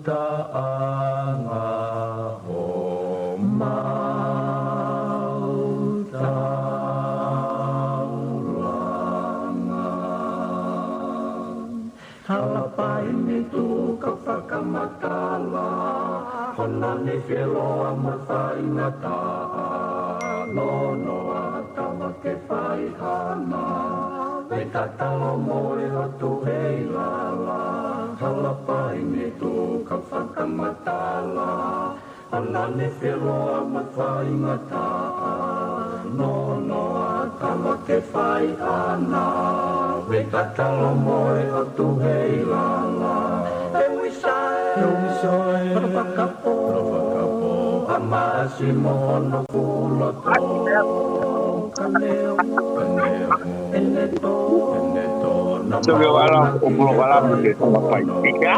taanga o mautaulanga. Halapai ni tu kapakamatala, honani wheloa mawhai ngataa, nono atawa ke whai hana, we tatalo moe atu hei lala. Halapai ni tu kapakamatala, honani wheloa mawhai ngataa, nono atawa ke whai hana, we tatalo moe atu hei lala. Ewisai, Ravakapo, Amasi mono fuloto, Kaneo, Eneto, POLOKALAMA POLOKALAMA sama PAIGE.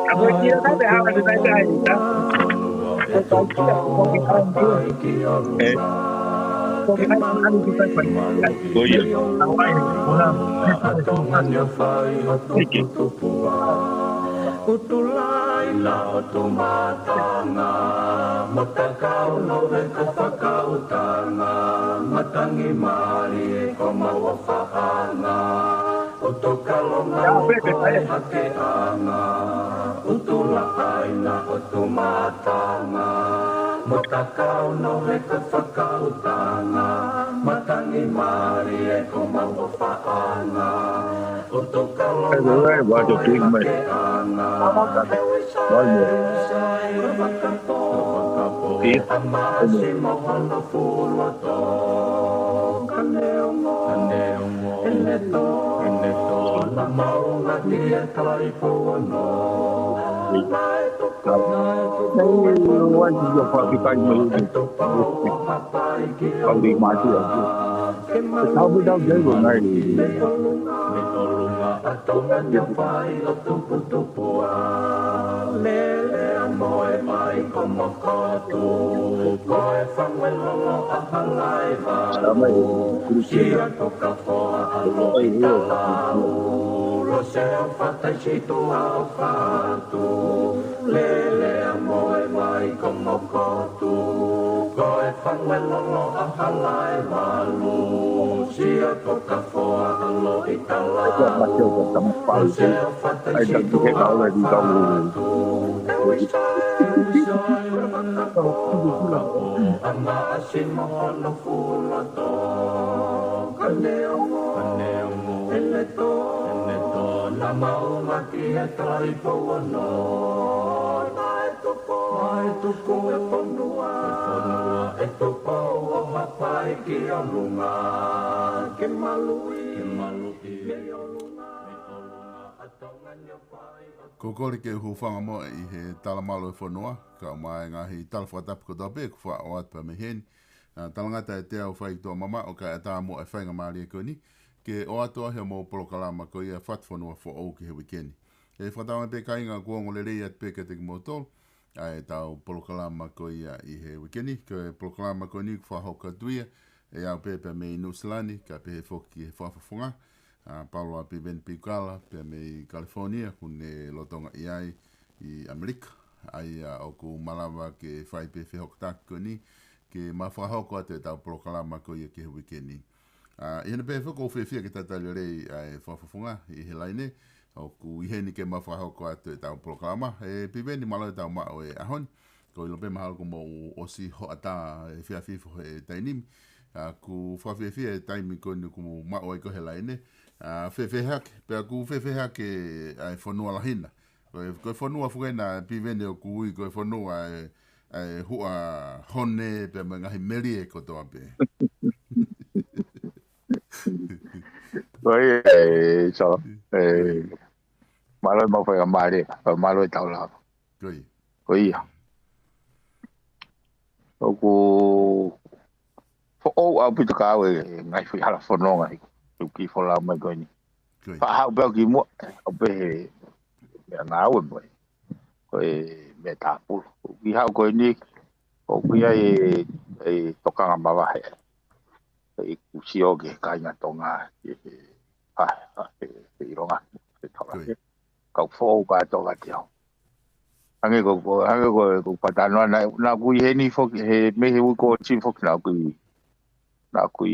Aku kira kan ada apa dengan kita? Utulai la otumatanga, matakau no veko whakautanga, matangi mari ko mawawhaanga, utokalonga o koe hakeanga, utulai la otumatanga, matakau no veko whakautanga, matangi mari ko mawawhaanga, utokalonga o koe hakeanga, Amasi mohon fuloto, kaneo, eneto, na maunga dia kalai pono, mai tuko, moe mai como kotu, koe whangelolo a halai walu, sia toka foa alo i talau, lo seo whatai situ ao whatu, lele a moe mai como kotu, koe whangelolo a halai walu, sia toka foa alo i talau, lo seo whatai situ ao whatu, Amasi mono fuloto, kaneo, eneto, na maunga kia trai pono, mai tuko e ponua, e tuko o hapai ki alunga, ke malui, me olunga, atonga nyapai. Kokori ke hufanga mo I he talamalo e whanua, ka mai ngahi talawhatapu ko tabe, ko wha o atpa me hen. Talangata e te au whai toa mama, o ka e tā mo e whainga maari e koni, ke o atua he mo polokalama ko ia FATUFONUA fo au ki he wikeni. E whatawa pe kainga kuongo le rei at pe ke te ki motol, a e tau polokalama ko ia I he wikeni, ko e polokalama ko ni kwa hoka tuia, e au pepe me I Nusilani, ka pe he foki he whafafonga, PAULA PIVENI PIUKALA, pe me California, kune lotonga iai I Amerika, ai o ku malawa ke whai pe whehoktak ko ni, ke mawhahoko ate tau polokalama ko ia ki he wikeni. I hana pe whako whewhia ke tatali rei ai whafafonga I he laine, o ku iheni ke mawhahoko ate tau polokalama, e piveni malo tau mao e ahon, ko ilo pe mahalo ko mo osi ho ata e whiawhifo e tainimi, ku whawhewhia e taimi ko ni ku mao e ko he laine, whewhehake, pea ku whewhehake ai whanua lahina. Koe whanua whuena piveni o ku ui, koe whanua e hua hone, pea me ngahi meri e kotoa pe. Koe so, malo e mawhai a maare, malo e taulama. Koe. Koe ia. Oku o au pita ka e ngai fu hala fononga I ki fola mai koe ni. Pa hau bel ki mo o pe me na au mo. Koe me ta pu. Ki hau koe ni o ki ai e tokanga mawa he. E kusi o ke kainga tonga e pa e ronga e tonga. kau fo ka to ka tio ange ko patano na ku he ni fo he me he ko chi fo na ku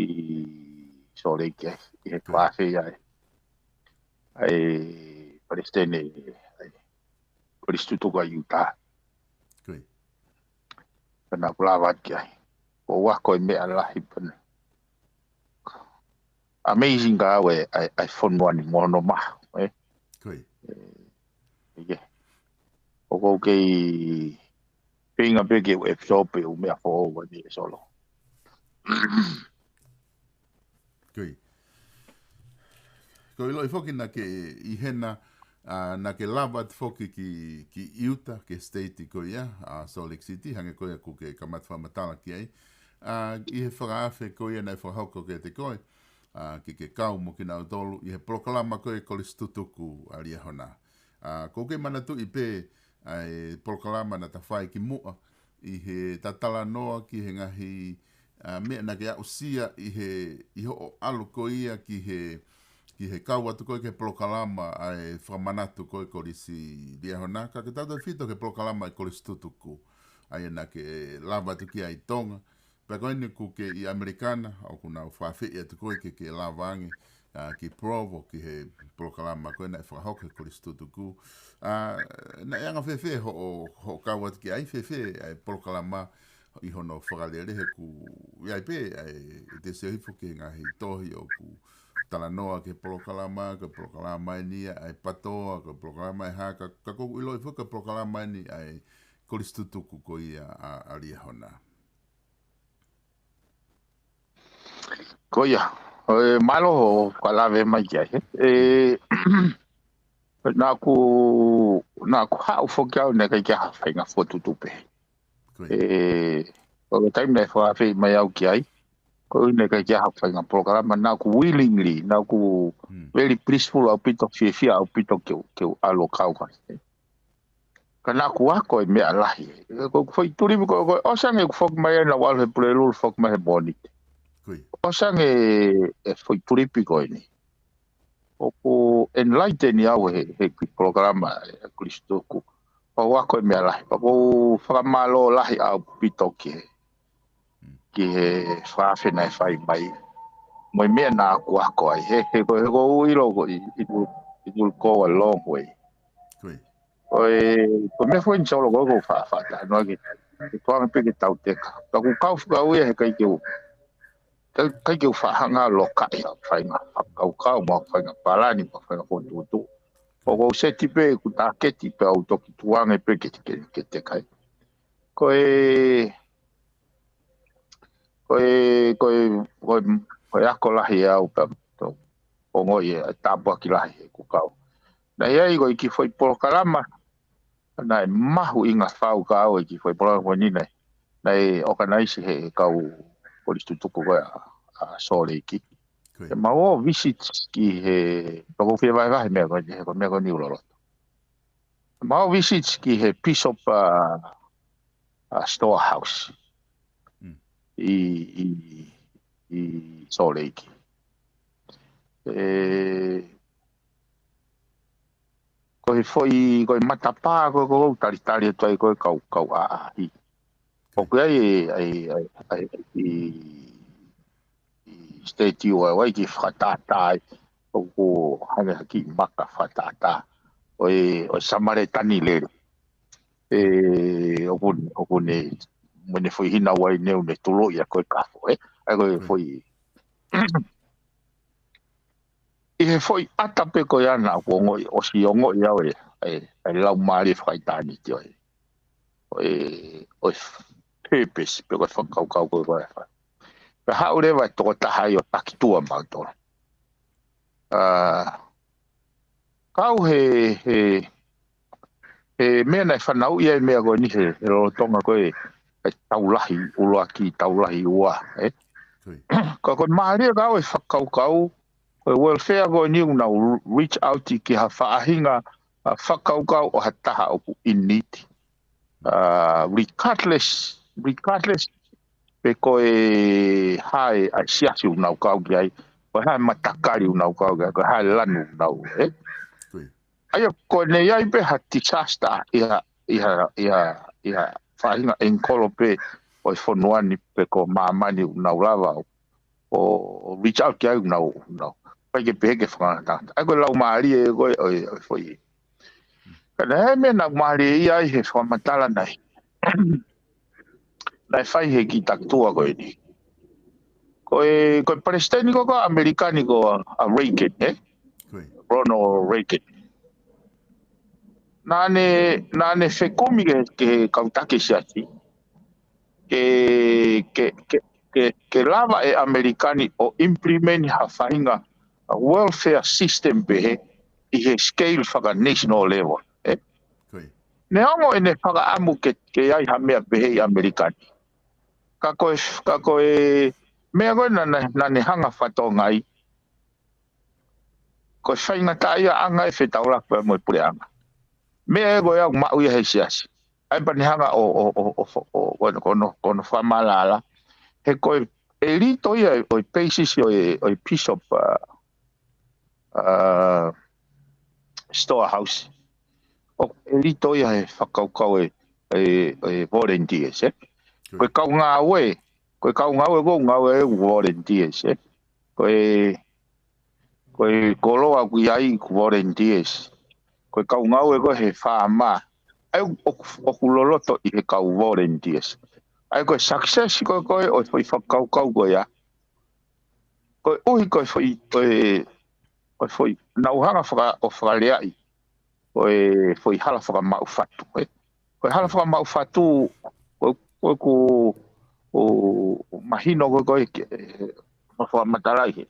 so le ke he fa fe ya ai palestine ai polistuto ka yuta na ku la wat ke o wa ko me ala hipen amazing ga we I phone one mo no ma yeah o ke pinga bege we so pe o me fo o ni solo ko ilo foki na ke I hena na ke lava foki ki Utah ke state ko ia Salt Lake City hange ko ku ke kamat fa matala ki ai I he whakaafe ko ia nei whahauko ke te koe ki ke kau mo ki nau tolu I he polokalama ko e kolistutuku alia hona ko ke manatu I pe ai polokalama na tawhai ki mua I he tatala noa ki he ngahi mea na ke ausia I ho alu ko ia ki he kau atu koe ke polokalama ai whamanatu koe kolisi lia hona ka ke tatu whito ke polokalama I kolistutuku ai na ke lava tu ki ai tonga pa koe ni ku ke I Amerikana au kuna whawhi atu koe ke lavangi ki provo ki he polokalama koe na whakahoke kolistutuku na ianga whewhe ho kau atu ki ai whewhe ai polokalama I hono whakalerehe ku iai pe te sehifu ki ngahi tohi o ku talanoa ke polokalama ni ai patoa ke polokalama haka ka ko ilo fu ke polokalama ni ai kolistutuku ko ia alia hona ko ia malo kala ve mai ya na ku ha fo ka ne ka ka fa nga foto tupe o time ne fa fe mai au ki ai ko ne ka ja fa nga programa na ku willingly na ku very peaceful au pito fia au pito ke alo kau kana ku ko me ala ko foi turi ko o sang e fok mai na wal he prelul fok mai bonit o sang e foi turi ko ni o ko enlighten ya he programa Cristo ku o wa ko me ala ko fa malo la au pito ki he fa fe na fai mai moi me na ku ko ai he ko ilo ko I go a long way ko me foi solo go fa no ki to ang pe ki tau te ka ku kau he kai ke fa hanga lo ka fa nga kau mo fa nga palani mo fa nga tu o go se tipe ku ta ke tipe auto ki tuang pe ke te kai ko ya ko la hi au pa to o ngo ye tapo ki la hi ku kau na ia I ki foi polokalama na mahu inga fau ka o ki foi polokalama ni nei organize he kau polistutuku ko a soleki ma o visit ki he ko fe vai me ko ni ulo ma o visit ki he piece of a storehouse I soleki ko foi ko matapa ko tari toi ko kau hi o ko ai state o ki fatata o hanga ki maka fatata o samare tani le o ne mo ne foi hina wai ne ne tulo ia ko ka ai ko foi he foi atape ko ia na ko ngoi o si ongo ia ai lau mari faitani ti o purpose pe ko kau ko vai pa haure vai to ta hai o takitua ma to kau he me na whanau ia mea ko ni he ro tonga ko taulahi uloaki taulahi ua ko maari ka whakau welfare go ni una reach out ki ha whaahinga whakau o hataha o in need regardless pe ko hai a siasi una kau ki ai ko hai matakari una kau ko hai lanu una Ai ko ne ia pe ha disaster ia fainga en kolope o fonua ni pe ko mamani na ulava o reach out kia no pai ke pe ke fa ta ai ko lau mari e ko foi kana me na mari ia he fa matala nai nai fai he ki taktua ko ni ko presidente ko americani ko a Reagan Ronald Reagan nane fekumi ke kautake siati ke lava e americani o implement ha fainga a welfare system be i he scale whaka national level ne ongo ene whaka amu ke ai ha mea be americani ka koe mea koe nane hanga whatongai ko whainga taia anga e whetaura koe mo pure anga me go ya ma uya hesias ai panihanga kono famalala he ko elito ia o basis o piece of storehouse o elito ia he fakau volunteers ko kaunga we go ngawe volunteers ko loa ku ai volunteers ko kaungau e ko he whaama. Ai o kuloloto i he kau volunteers. Ai ko success ko o foi whakau ko ya. Ko uhi ko foi nauhanga o whaleai. Foi hala whaka mau whatu. Ko hala whaka mau whatu ko mahino ko whaka matarai he.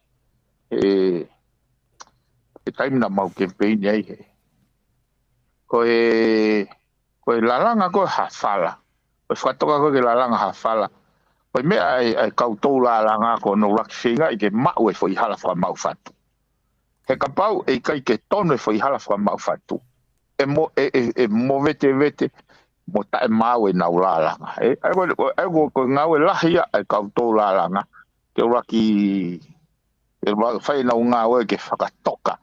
E taim na mau campaign ai he. Koe lalanga koe hafala. Koe whatoka koe lalanga hafala. Koe mea ai kautou lalanga ko no raki whinga i ke mau e fwoi hala wha mau whatu. He kapau e kai ke tono e fwoi hala wha mau whatu. E mo vete mo tae mau e nau lalanga. Ai koe ngau e lahia ai kautou lalanga. Ke raki whai nau ngau e ke whakatoka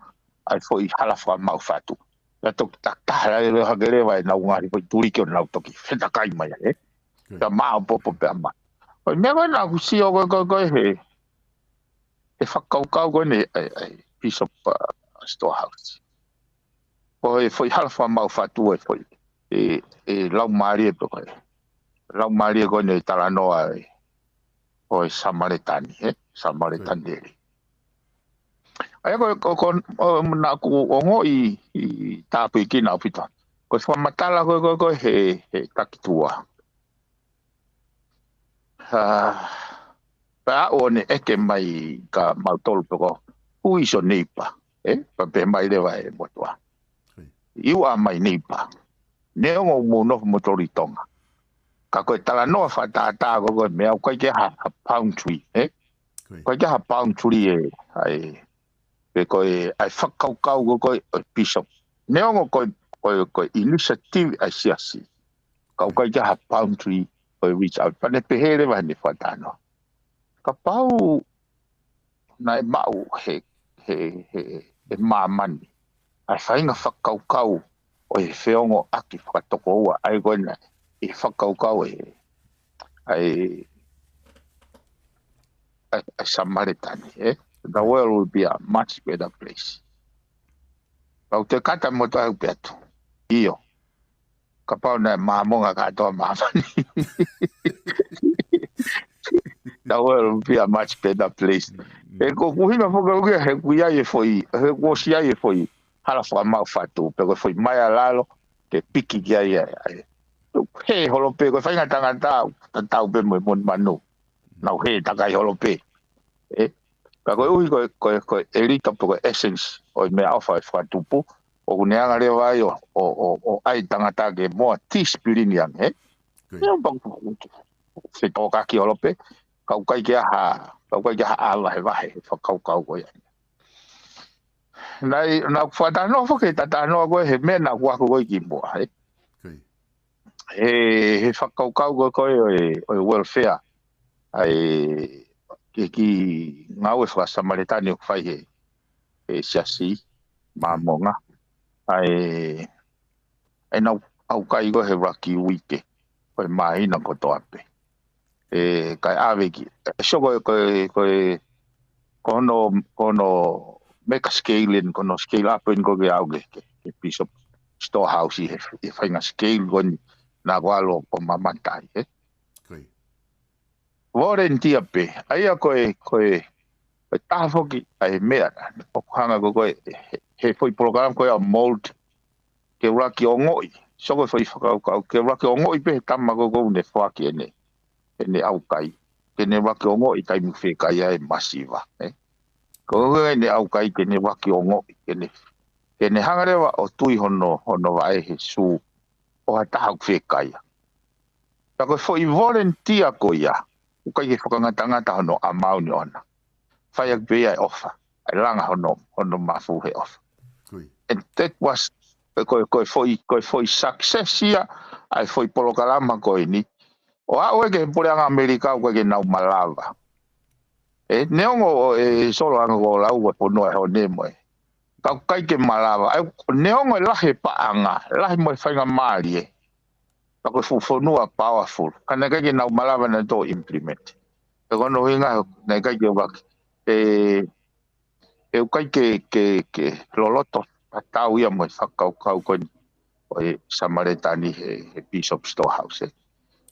ai fwoi hala wha mau whatu. La tok takara le hagere vai na ngari po turi ke na toki feta kai mai ta ma popo pe ama o me va na kusi o go he e fakau kau go ne piece of storehouse o e foi halfa mau fatu e foi lau mari e po lau mari go ne tala no ai o samaritani samaritani ai ko na ku ongo i tapu ki na pita ko fa matala ko he takitua pa one eke mai ka mautol ko uiso nipa pa pe mai le vai motua iu a mai nipa ne ongo mo no motoritonga ka ko tala no fa ta ko me ko ke ha pound tree ko ke ha pound tree ai pe koe ai whakaukau ko bishop. Neongo koe initiative ai siasi. Kau kai ha palm tree koe reach out. Pane pehere wa ne whatano. Ka pau nai mau he mamani. Ai whainga whakaukau o he whiongo aki whakatoko ua. Ai koe na i whakaukau ai Samaritani, The world will be a much better place. Kau te kata mo tau petu. Iyo. Kapau na mamonga katoa mamani. The world will be a much better place. E ko kuhina whaka uke he kuia e foi. He kuosia e foi. Hala whaka mau whatu. Peko foi mai alalo. Ke piki kia ia. He holope. Ko whainga tangata. Tau pe mo manu. Nau he takai holope. Ka koe ui koe elita po koe essence o me alfa e whatupu o kuneanga leo ai o ai tangata ke moa tispirinian whetō kaki holope kau kai ke aha ala he wahe whakaukau koe nai whatanoa whake tatanoa koe he mena kuako koe ki moa he whakaukau koe o welfare ai ki ngau e Samaritani o whai he siasi mamonga ai na au kai go he raki wike ko mai na ko to ape kai ave ki so kono make a scaling kono scale up in go ge auge ke piece of storehouse he fainga scale gon na walo ko mamantai Koi. Volunteer pe ai ko ta foki ai mea o hanga go he foi program ko mold ke raki o ngoi so ko foi whakau ke raki o ngoi pe tama go ne whaki ene au kai ke ne raki o ngoi kai mu whekai ai masiva ko ne au kai ke ne raki o ngoi ke ne hangarewa o tui hono vai he su o ha taha whekai ta ko foi volunteer ko ia o kai he whakangata hono a mauni ona whai ak be ai ofa ai langa hono mafu he ofa and that was ko foi success ia ai foi polokalama ko ni o a o ke pureanga Amerika ko ke nau malava neongo solo anga go lau ko no ho ne mo ka kai ke malava neongo lahe paanga lahe mo fainga mali ka ko FATUFONUA powerful kana ke nau malava na to implement ko no hinga na kai ke bak kai ke loloto tau ia mo whakau ko Samaritani he piece of storehouse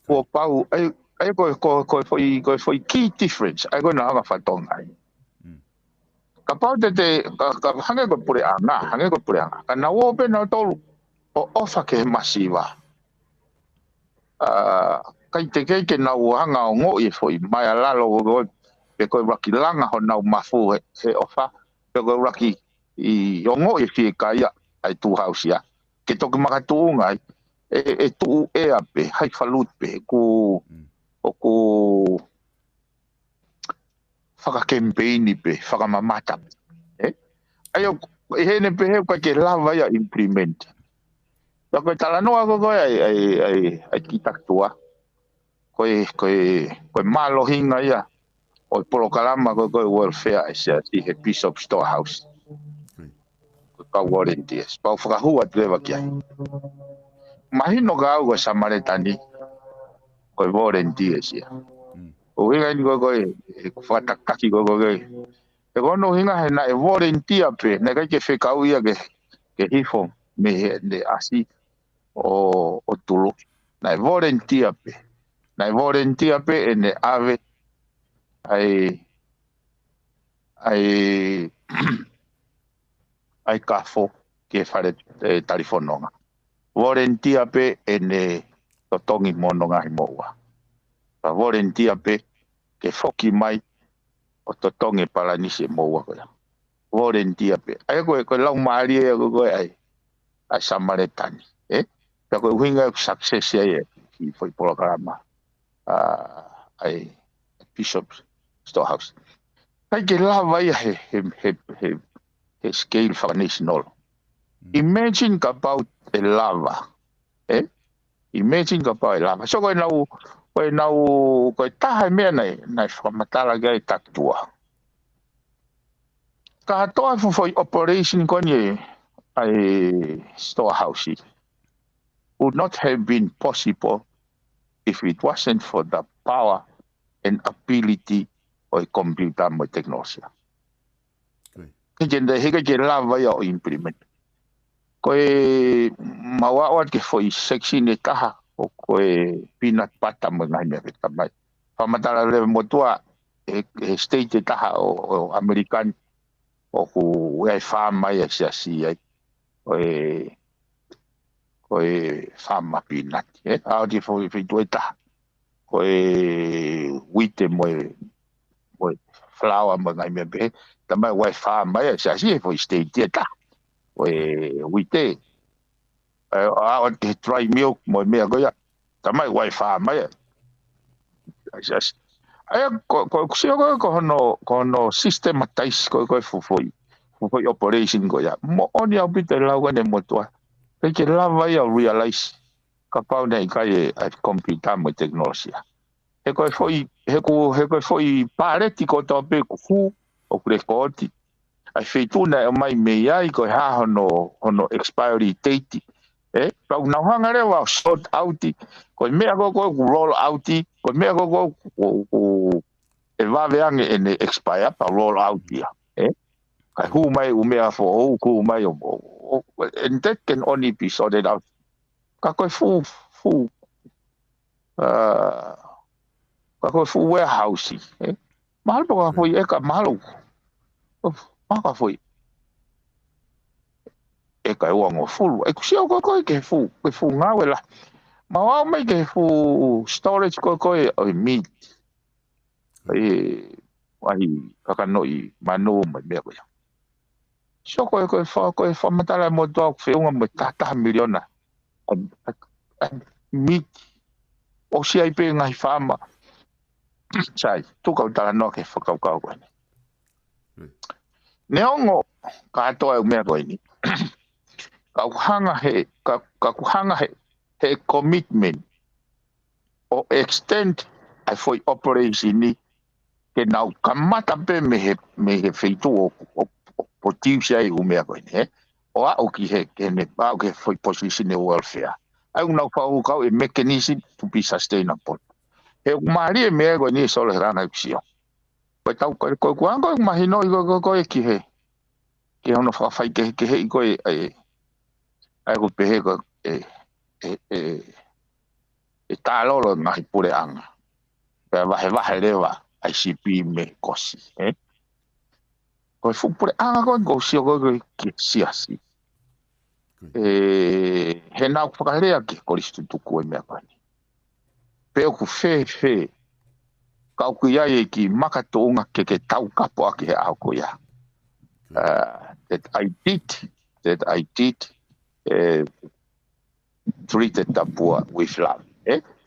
o pau ai ko foi key difference ai ko na nga fatonga ka pau te ka hange ko pure anga ka na wo be na tolu o ofa ke masiva kai te ke na wo hanga o ngo i foi mai ala lo go pe ko raki langa ho na mafu he ofa pe ko raki i o ngo i fi kai ai tu house ya ke to ke maka tu ngai tu ape hai falut pe ku o whaka campaign pe whaka mamata ayo hene pe he ka ke lava ia implement ta ko tala no go ai ki taktua ko malo hinga ia o polokalama ko welfare sia si he piece of storehouse ka volunteers pa whaka hua treva kia mahino ga go Samaritani ko volunteers ia o hinga ni go whatakaki go e kono hinga he na volunteer pe na ke whekau ia ke hifo me ne asi o tulu na volunteer pe ene ave ai kafo ke fare telefononga volunteer pe ene totongi mononga i moa pa volunteer pe ke foki mai o totongi palanisi moa ko volunteer pe ai ko lau mari ko ai Samaritani ta ko hinga success ia i foi polokalama ai Bishop Storehouse kai ke lava ia he scale for national imagine about the lava imagine about lava so ko nau ko taha me nei whamatala gai taktua ka toa foi operation ko ni ai storehouse would not have been possible if it wasn't for the power and ability of computer and technology. Kejenda hega ke lava ya o implement. Koe mawawat ke foi section e taha o koe peanut butter mengai me tamai. Pamatala le motua state e taha o American o ku e farma ya si ai koe farma peanut au di foi tueta koe wheat mo flour mengai me be tamai wai farma ya si foi state e taha wheat on the dry milk mo me agoya tamai wai farma ya ai ko no systematize ko foi operation ko ya mo on ya bit la wa ne motoa ke lava ya realize ka pau nei kai computer mo technology he ko foi pareti ko to pe ku o krekoti ai feituna e mai me ai ko ha hono expiry date pau na hanga le wa sort out ko me ko roll out ko me ko e va veange en expire pa roll out ya kai hu mai u me fo o ku mai o and that can only be sorted out ka ko fu ka ko fu warehouse mahal pa ko e ka mahal ka foi e kai wang o fulu e kusia ko ke fu nga wela ma wa mai ke fu storage ko e meat e ai ka no i manu mai me ko so ko fa matala mo do fe un mo ta miliona meat o si ai pe ngai fama sai tu ka tala no ke fa ka ko ne ongo ka to e me ko ni ka hanga he commitment o extend ai foi operation ni ke nau kamata pe me he feitu o tiu sai u me ko ni o a o ki he ke ne pa ke foi position of welfare ai un nau fa ka e mechanism to be sustainable he mari me ko ni solo rana option ko tau ko ko imagino ko ki he ke ono fa fai ke he ko ai ko pe he ko ta lolo ngai pure anga pe va leva ICP me kosi ko fu pure anga ko si ko ki siasi he na ko karea ki ko listu ku me apani pe ku fe ka ku ya ki makatonga ke tau kapo ki a ko ya that I did treated the poor with love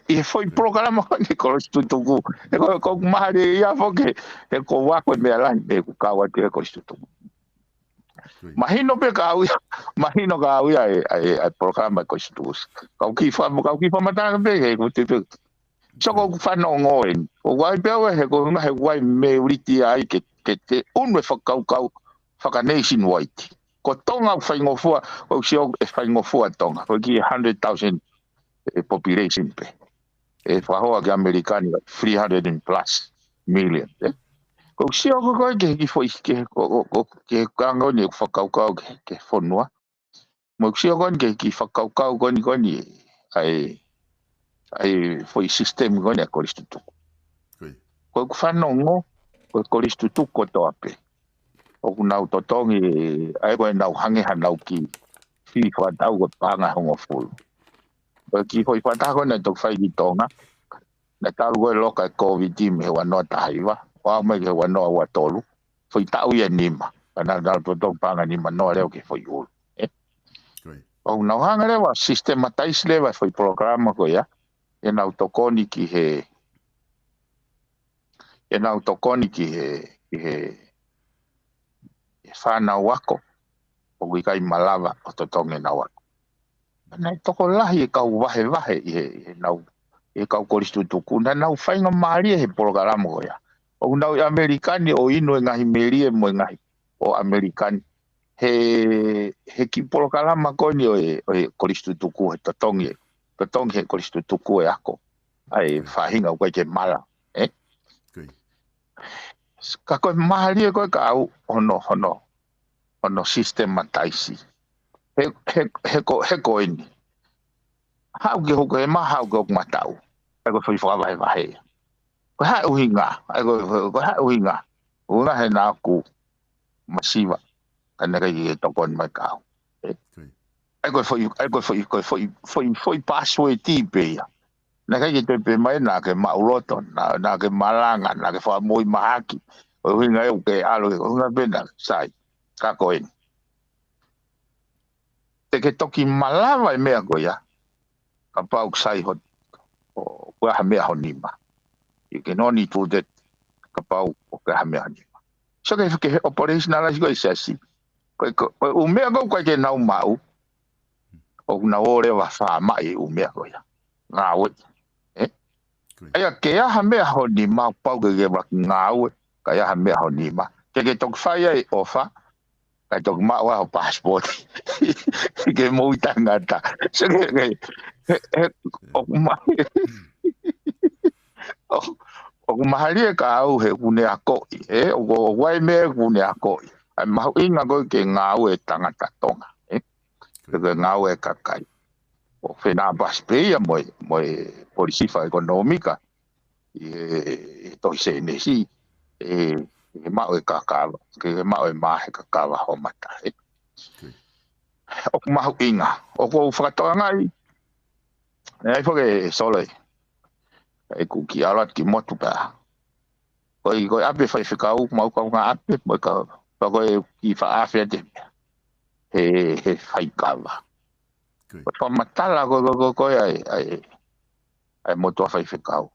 e foi programa ni ko stutuku e ko mari ya foke e ko wa ko me ala me ku ka wa te ko stutuku mahino ka uya e programa ko stutuku ka ki fa mata be ko te so ko fa no ngoen o wa pe wa he ko na he wa me uriti ai ke te un me fa ka nation white ko tonga fa ngofua o sio e fa ngofua tonga ko ki 100,000 population pe e fa ho ga americani 300 plus million ko sio ko ke foi ke ke kango ni fa ke fonua mo sio ko ke fa ko ni ai foi system ko ni ko listutu ko fa no ngo ko listutu ko to ape o nau totongi ai ko nau hange hanau ki fi fa tau ko panga hongo fulu ki foi fa ta ko na to fai di tonga na taru ko loka covid me wa no taiwa wa me ke wa no wa tolu foi tau ia nima na to panga ni no leo ke foi ul o na hanga le wa systematize le wa foi programa ko ya e na autokoni ki he fa na wako o kai malava o totonge na wako na toko lahi ka wahe e nau e ka ko listutuku na nau fainga mari he programa ko ya o nau americani o ino ngahi merie mo ngahi o americani he ki polokalama ko ni o ko listutuku he totonge he ko listutuku e ako ai fahinga ko ke mala ka ko mari ko ka ono systematize he ko ini hau ke hoko e maha ko matau ai ko foi fa vai ko ha uhinga una he na ku masiva kana ke tokon mai ka ai ko foi password tipe ya na ke te mai na ke mauloto na ke malanga na ke fa moi mahaki uhinga e ke alo una benda sai ka ko ini te ke toki malava me ko ya ka pau sai hot o ha me honima you can only do that ka pau o ka ha me honima so ke operational go isasi ko o me go ke na mau o na ore wa fa mai o me go ya nga o ai ke ha me honima pau ke ba nga o ka ya ha me honima ke tok fai e ofa Kai tok ma wa passport. Ke mo tangata. Sige o ma o mahali ka au he kune ako o wai me kune ako ai mau inga go ke ngau e tangata tonga ke ngau e kakai o fena baspe mo polisi fa económica to se nesi mau e kakava ke mau e mahe kakava ho mata o mau inga o ko fatonga ai fo ke sole e ku ki ala ki motu pa ko ape fai fikau mau ka nga ape mo ka ko ki fa afe de he fai kava ko matala ko ai motu fai fikau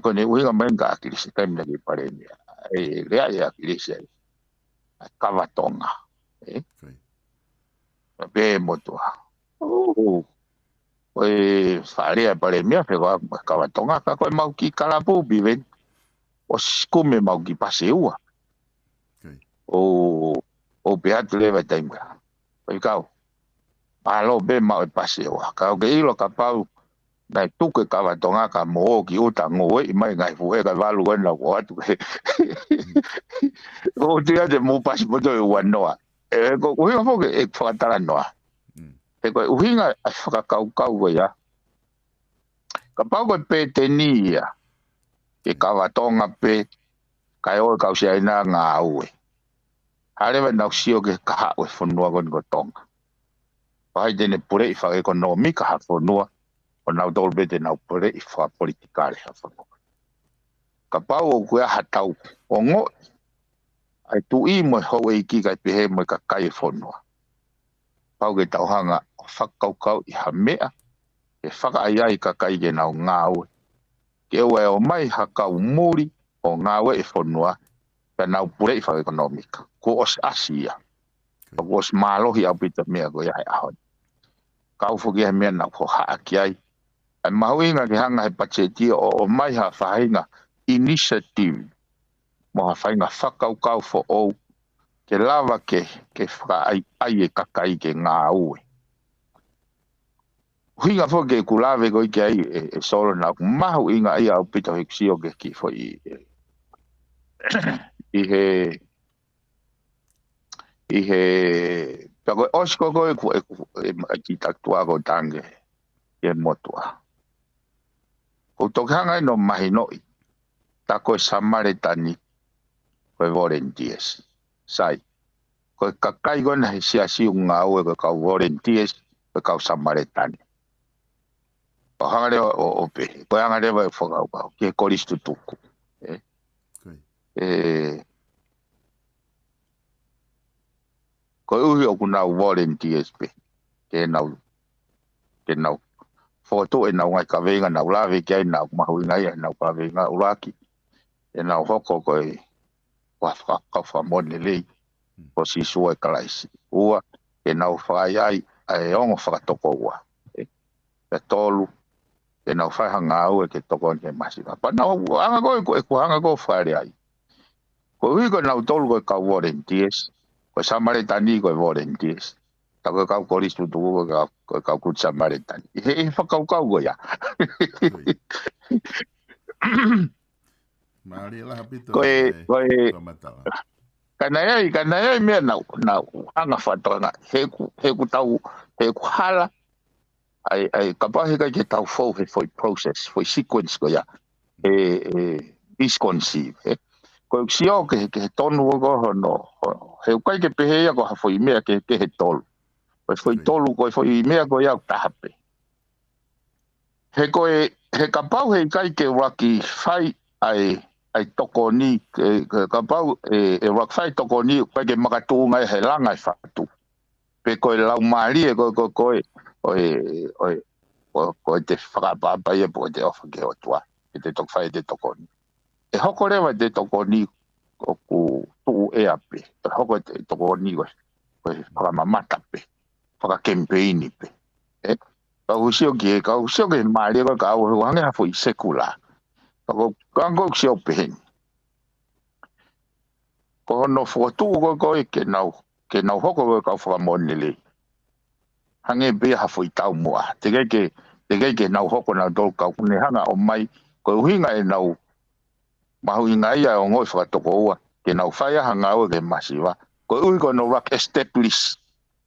ko ne uinga menga ki se tem de pare ni rea ya ki se kava tonga be motu faria pare mia fe kava tonga ka ko mau ki kala pu biven o skume mau ki paseua o beat leva taimga pai kau palo be mau paseua ka ke ilo ka pau na tuke kava tonga ka mo ki uta ngoe mai ngai fu ka valu en la watu o dia de mo pas mo do wanoa ko ko fo ke fa tala noa ko uhinga fa kau ya ka pau ko pe tenia ke kava tonga pe kai o ka sia ina nga ue hare va na sio ke ka o fonua con ko tonga pai de ne pure fa economica ha fonua o na dolbe de na pure fa politicale ha fonua ka pau o ku ha tau o ngo ai tu i mo ho e ki ka pe mo ka kai fonua pau ke tau hanga fa kau i ha mea e fa ai ka kai ge na nga ue ke o mai ha ka muri o nga we fonua pe na pure fa economica ko os asia ko os malo hi apita me ko ya ha kau fo ge me na ko ha ki ai mahuinga ke hanga he pacheti o mai ha fainga initiative mo ha fainga whakau fo o ke lava ke whaka ai e kakai ke ngā ue. Huinga fo ke kulave ko ike ai e solo na mahu inga ai au pito heksio ke ki fo i he tako osko ko e ki taktua ko tange e motua. Ko tokanga no mahinoi tako samaritani ko volunteers sai ko kakai gona sia si unga o ko volunteers ko samaritani o hangare o pe ko hangare va foga o ke koristu tuku ko uhi o kuna volunteers pe ke nau foto e nau ngai ka venga nau lave ke ai nau mahu ngai nau ka venga uraki e nau hoko ko e wa fa mone lei ko si sua kalaisi ua e nau fai ai ai ongo fa toko ua e tolu e nau fai hanga au e ke toko ne masika pa nau anga ko e ko hanga ko fai ai ko ui ko nau tolu ko ka volunteers ko samaritani ko volunteers tako kau koristu tu ko kau kut samaritani e fa kau go ya Mari lah habito. Koe kanai me nau anga fatonga he ku tau he ku hala ai kapahe ka ke tau fo he foi process foi sequence ko ya misconceive ko sio ke tonu go no he kai ke pehe ko foi me ke he tolu foi tolu ko foi me ko ya tahape he ko he kapau he kai ke waki fai ai toko ni ka pau e rock fight toko ni pa ke makatu ngai he langa fatu pe ko lau mali ko te fra pa pa e po te ofa ke otua te tok fai te toko ni e hoko rewa te toko ni ko tu e ape te hoko te toko ni ko fra mamata pe fra campaign pe ka usio ke mali ko ka o hanga foi sekula ko kango sio pe ko no fotu ko ke nau ke nau hoko ka whakamoni le. Hange be ha foi tau mua. Te ke nau hoko na dol ka kune hanga o mai. Ko uhinga e nau mahu inga ia o ngoi whakatoko ua. Ke nau whaia hanga o ke masiwa. Ko ui ko no rak establish.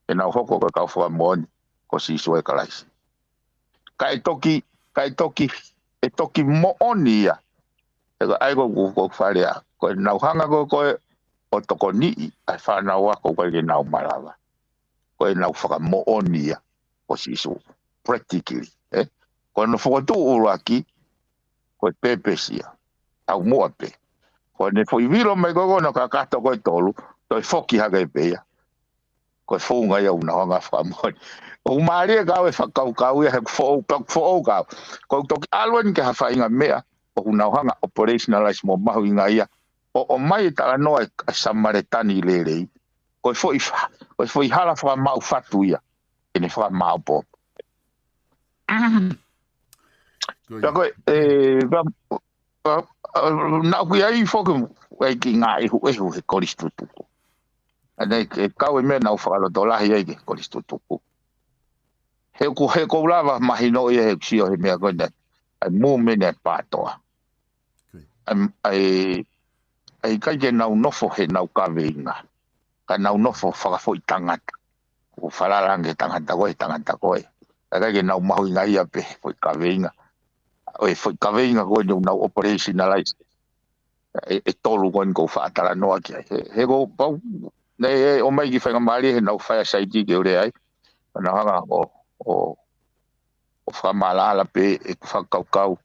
Ke nau hoko ka whakamoni. Ko si sue kalaisi. Ka e toki mo oni ia. Ego aigo ko wharea. Ko nau hanga ko o toko nii. Ai whanau ako ko ke nau malawa. Ko e nau whakamo oni ia. Ko si sue. Practically. Ko no whakatu uraki. Ko e pepesia. Tau mua pe. Ko ne fo iviro mai gogo no ka kato ko e tolu. To e foki haga e peia. Ko e whunga ia una hanga whakamoni. O maria ka e whakau ia he fo kau. Ko toki alwan ke hawhainga mea. O una hanga operationalize mo mahu inga ia. O mai tala noa e samaretani lerei. Ko e fo i hala whakamau fatu ia. E ne whakamau po. Tako e na kui ai foku e ki ngā ehu he koristu tuku. Anei ke kau e mea nau whakaloto lahi ai ke koristu tuku. He ko lava mahino ia he kusio he mea koe ai mō mene pātoa. Ai kai ke nau nofo he nau kawe inga. Ka nau nofo whakafo i tangata. Ko whalarange tangata koe. Kai ke nau mahu inga ia pe fo i kawe inga. Oe foi kawenga koe ni nau operationalize. E tolu koe ko whaatara noa ki ai. He ko pau. Nei o mai ki whainga maari he nau whaia saiti ke ure ai. Ana hanga o whamalala pe e whakaukau.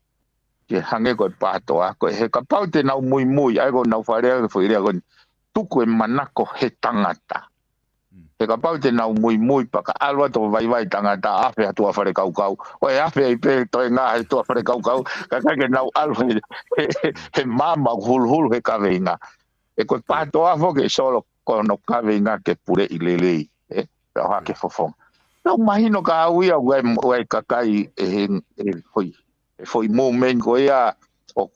Ke hange koe pātoa. Koe he ka pau te nau mui. Ai ko nau wharea ke whairea koe. Tuku e manako he tangata. He ka pau te nau mui paka alwa to vai tangata afe atua whare kaukau. Oe afe i pe toi ngā he tua whare kaukau. Ka ke nau alwa he mama hulu he kawe inga. E koe pātoa foke solo kono kawe inga ke pure i lelei. Pea hoa ke fofong. Nau mahino ka auia uai kakai e foi moment ko ia o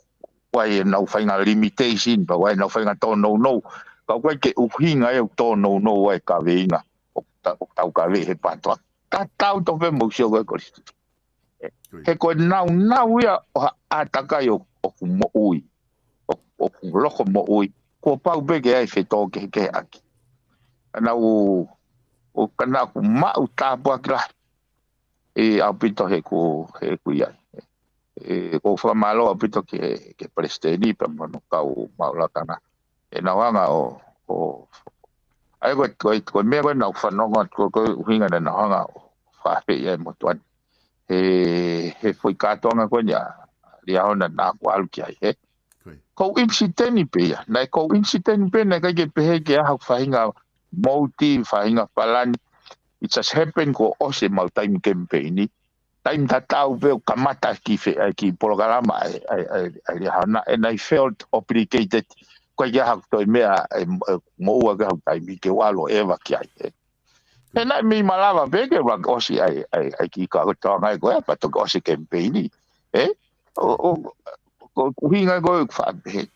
wai nau whainga limitation pa wai nau whainga tono no. Ka koe ke uhinga e tono no wai kawe inga. O tau kawe he pātoa. Ka tau tope mausio koe koristu. He koe nau ia o atakai o mo ui. O loko mo ui. Ko pau beke ai whetō ke aki. Nau o kana ku mau tāpua kira. E au pito he ku iai. E ko whamalo au pito ke presteni pa manu kau maulakana. E nauanga o ai koe mea koe nau whanonga koe uhinga na nauanga o whape iai motuan. He fui kātonga koe nia ria hona nā kua alu ki ai he. Kou incidenti pe ia. Nai kou incidenti pe nai kai ke pehe ke ahau whahinga mauti, whahinga palani. It just happened ko ose mau time campaigni. Time tatau veo kamata ki polokalama ai ria hona. And I felt obligated koe ke ahau toi mea mo ua ke hau taimi ke walo ewa ki ai he. E nai mi malawa peke wak osi ai ki ka kotonga e koe pato ke ose campaigni. Ko uhinga koe whape.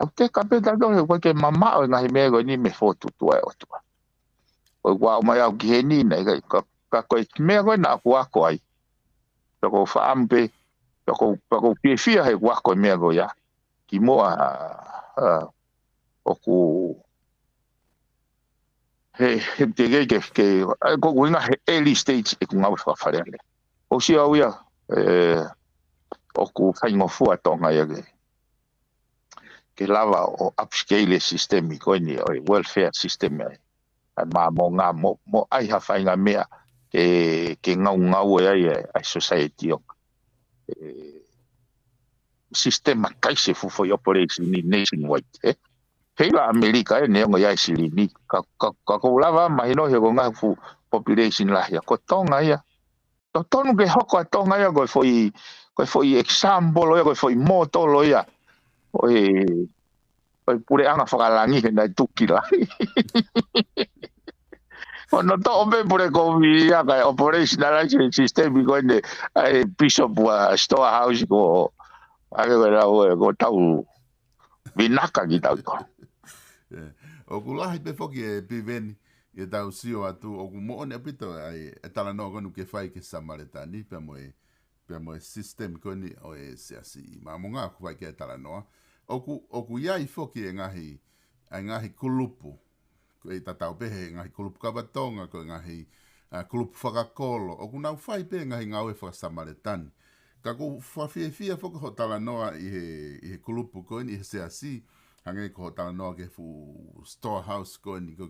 Au te kapeta koe koe ke mama o ngahi mea koe ni me fotutua e otua. Koe wao mai au ki he ni nei ka koe mea koe na kuako ai. Tako whaampe, tako piefia he kuako mea koe ya. Ki moa oku he te kei ke ko winga he early stage e ku ngau whawhareane. O si au ia oku whaingofua tonga ia ke lava o upscale systemi koe ni o welfare system ai. Ma mo ngā mo ai ha whainga mea ke ngau e ai society o. Sistema kaise fufoi operation ni nationwide. Heila Amerika e neongo ia sili ni. Ka ko lava mahino he ko ngā population lahi. Ko tonga ia. To tonu ke hoko a tonga ia koe foi example ia koe foi moto ia. Koe pure anga whakalangi he nai tuki la. No to ope pure ko ia kai operationalization system ko ne bishop storehouse ko ake ko tau vinaka ki tau ko. O kulahi pe foki e piveni e tau sio atu o ku mo ne pito ai e tala no konu ke fai ke samaritani pe mo system koni o e se asi ma monga ku vai ke tala no o ku ia I foki e ngahi kulupu ko e tatau pe he ngahi kulupu kabatonga ko ngahi kulupu whakakolo o ku nau fai pe ngahi ngau e whakasamaritani ka ku whawhiawhia foki ho tala noa I he kulupu koni I he se asi hange ko tala noa ke fu storehouse koni ko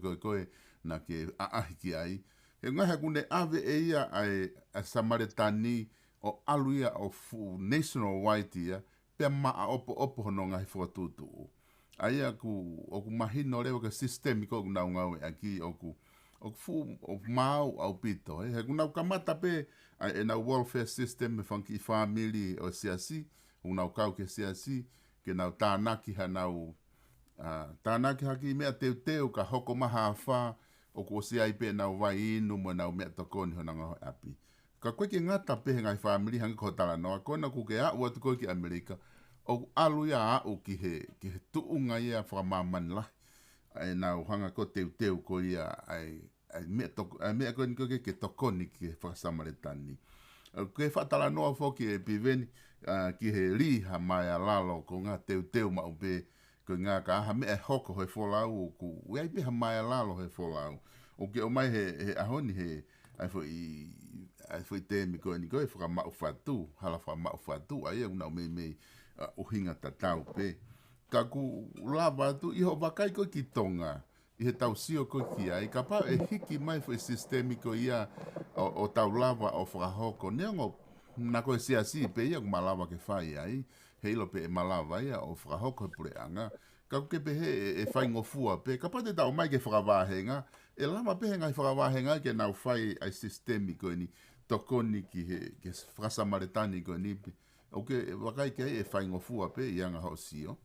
na ke aahi ki ai. He ngaha kune ave e ia ai a Samaritani o aluia o fu national white ia pe maa opo hono ngahi whakatutu. Aia o ku mahino leo ka systemiko ku nau ngau aki o fu o mau au pito. He kuna kamata pe e na welfare system me funky family o siasi, ku nau kau ke siasi, ke nau tānaki ha nau tānaki haki mea teu ka hoko maha wha o ko si ai pe nau vai inu mo nau mea tokoni hona ngaho api. Ka koe ki ngata pehe ngai family hangi ko tala noa, koe na ku ke au atu koe ki Amerika, o alu ia au ki he tuunga ia whakamamani lahi. Ai nau hanga ko teu ko ia ai mea koe ni koe ke tokoni ki he whakasamaritani. Koe whatala noa fo ki e piveni ki he liha mai a lalo ko ngā teu maupe ko ngā ka aha mea hoko he wholau o ku uai peha mai lalo he wholau o ke o mai he ahoni he ai foi temi ko ni ko e whaka mau whatu hala whaka mau whatu ai e unau mei uhinga tatau pe ka ku lava tu iho wakai ko ki tonga I he tau sio ko ki ai ka pa e hiki mai foi sistemiko ia o tau lava o whakahoko neongo na ko si asi pe ia malava ke fai ai heilo pe malava ia o whakahoko pure anga ka ke pe e fai ngofua pe ka pa te tau mai ke whakawahenga e lama pe ngai whakawahenga ke nau fai ai sistemiko ni tokoni ki he ke whakasamaritani ko ni o ke wakai ke e fai ngofua pe ia nga ho sio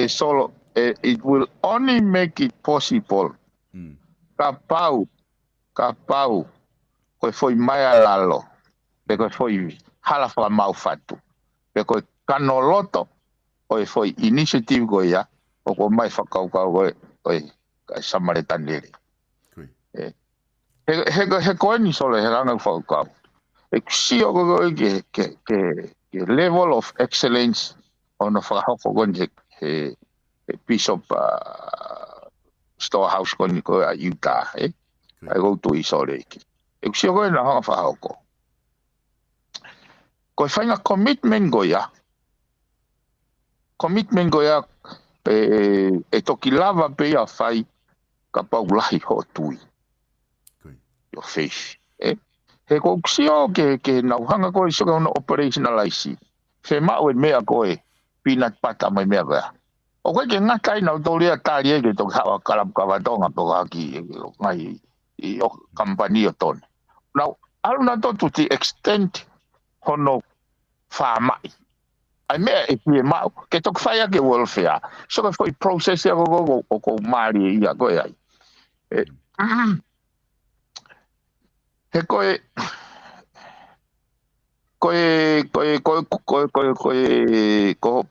Solo, it will only make it possible. Ka pau, koe foi mai lalo, pe koe foi hala wha mau fatu. Pe koe kanoloto, koe foi initiative koe ia, o koe mai whakaukau koe Samaritani. He koe ni solo he ranga whakaukau. E kusio koe ke level of excellence ono whakahoko koe he piece of storehouse koe ni koe a Utah, ai goutu I sore iki. E kusio koe na hanga whahoko. Koe whainga commitment koe ia. Commitment koe ia e toki lava pe ia whai ka paulahi ho tui. Your faith. He ko kusio ke nau hanga koe soka ono operationalize. He mau e mea koe peanut butter mai mea koe. O koe ke ngatai nau tōrea tāri e ke toki hawa kalap kawatonga poka haki ngai I o company o tone. Now, alu na to the extent hono whamai. Ai mea e pie mau, ke tok whaia ke welfare. So ka foi process ia ko maari ia koe ai. He koe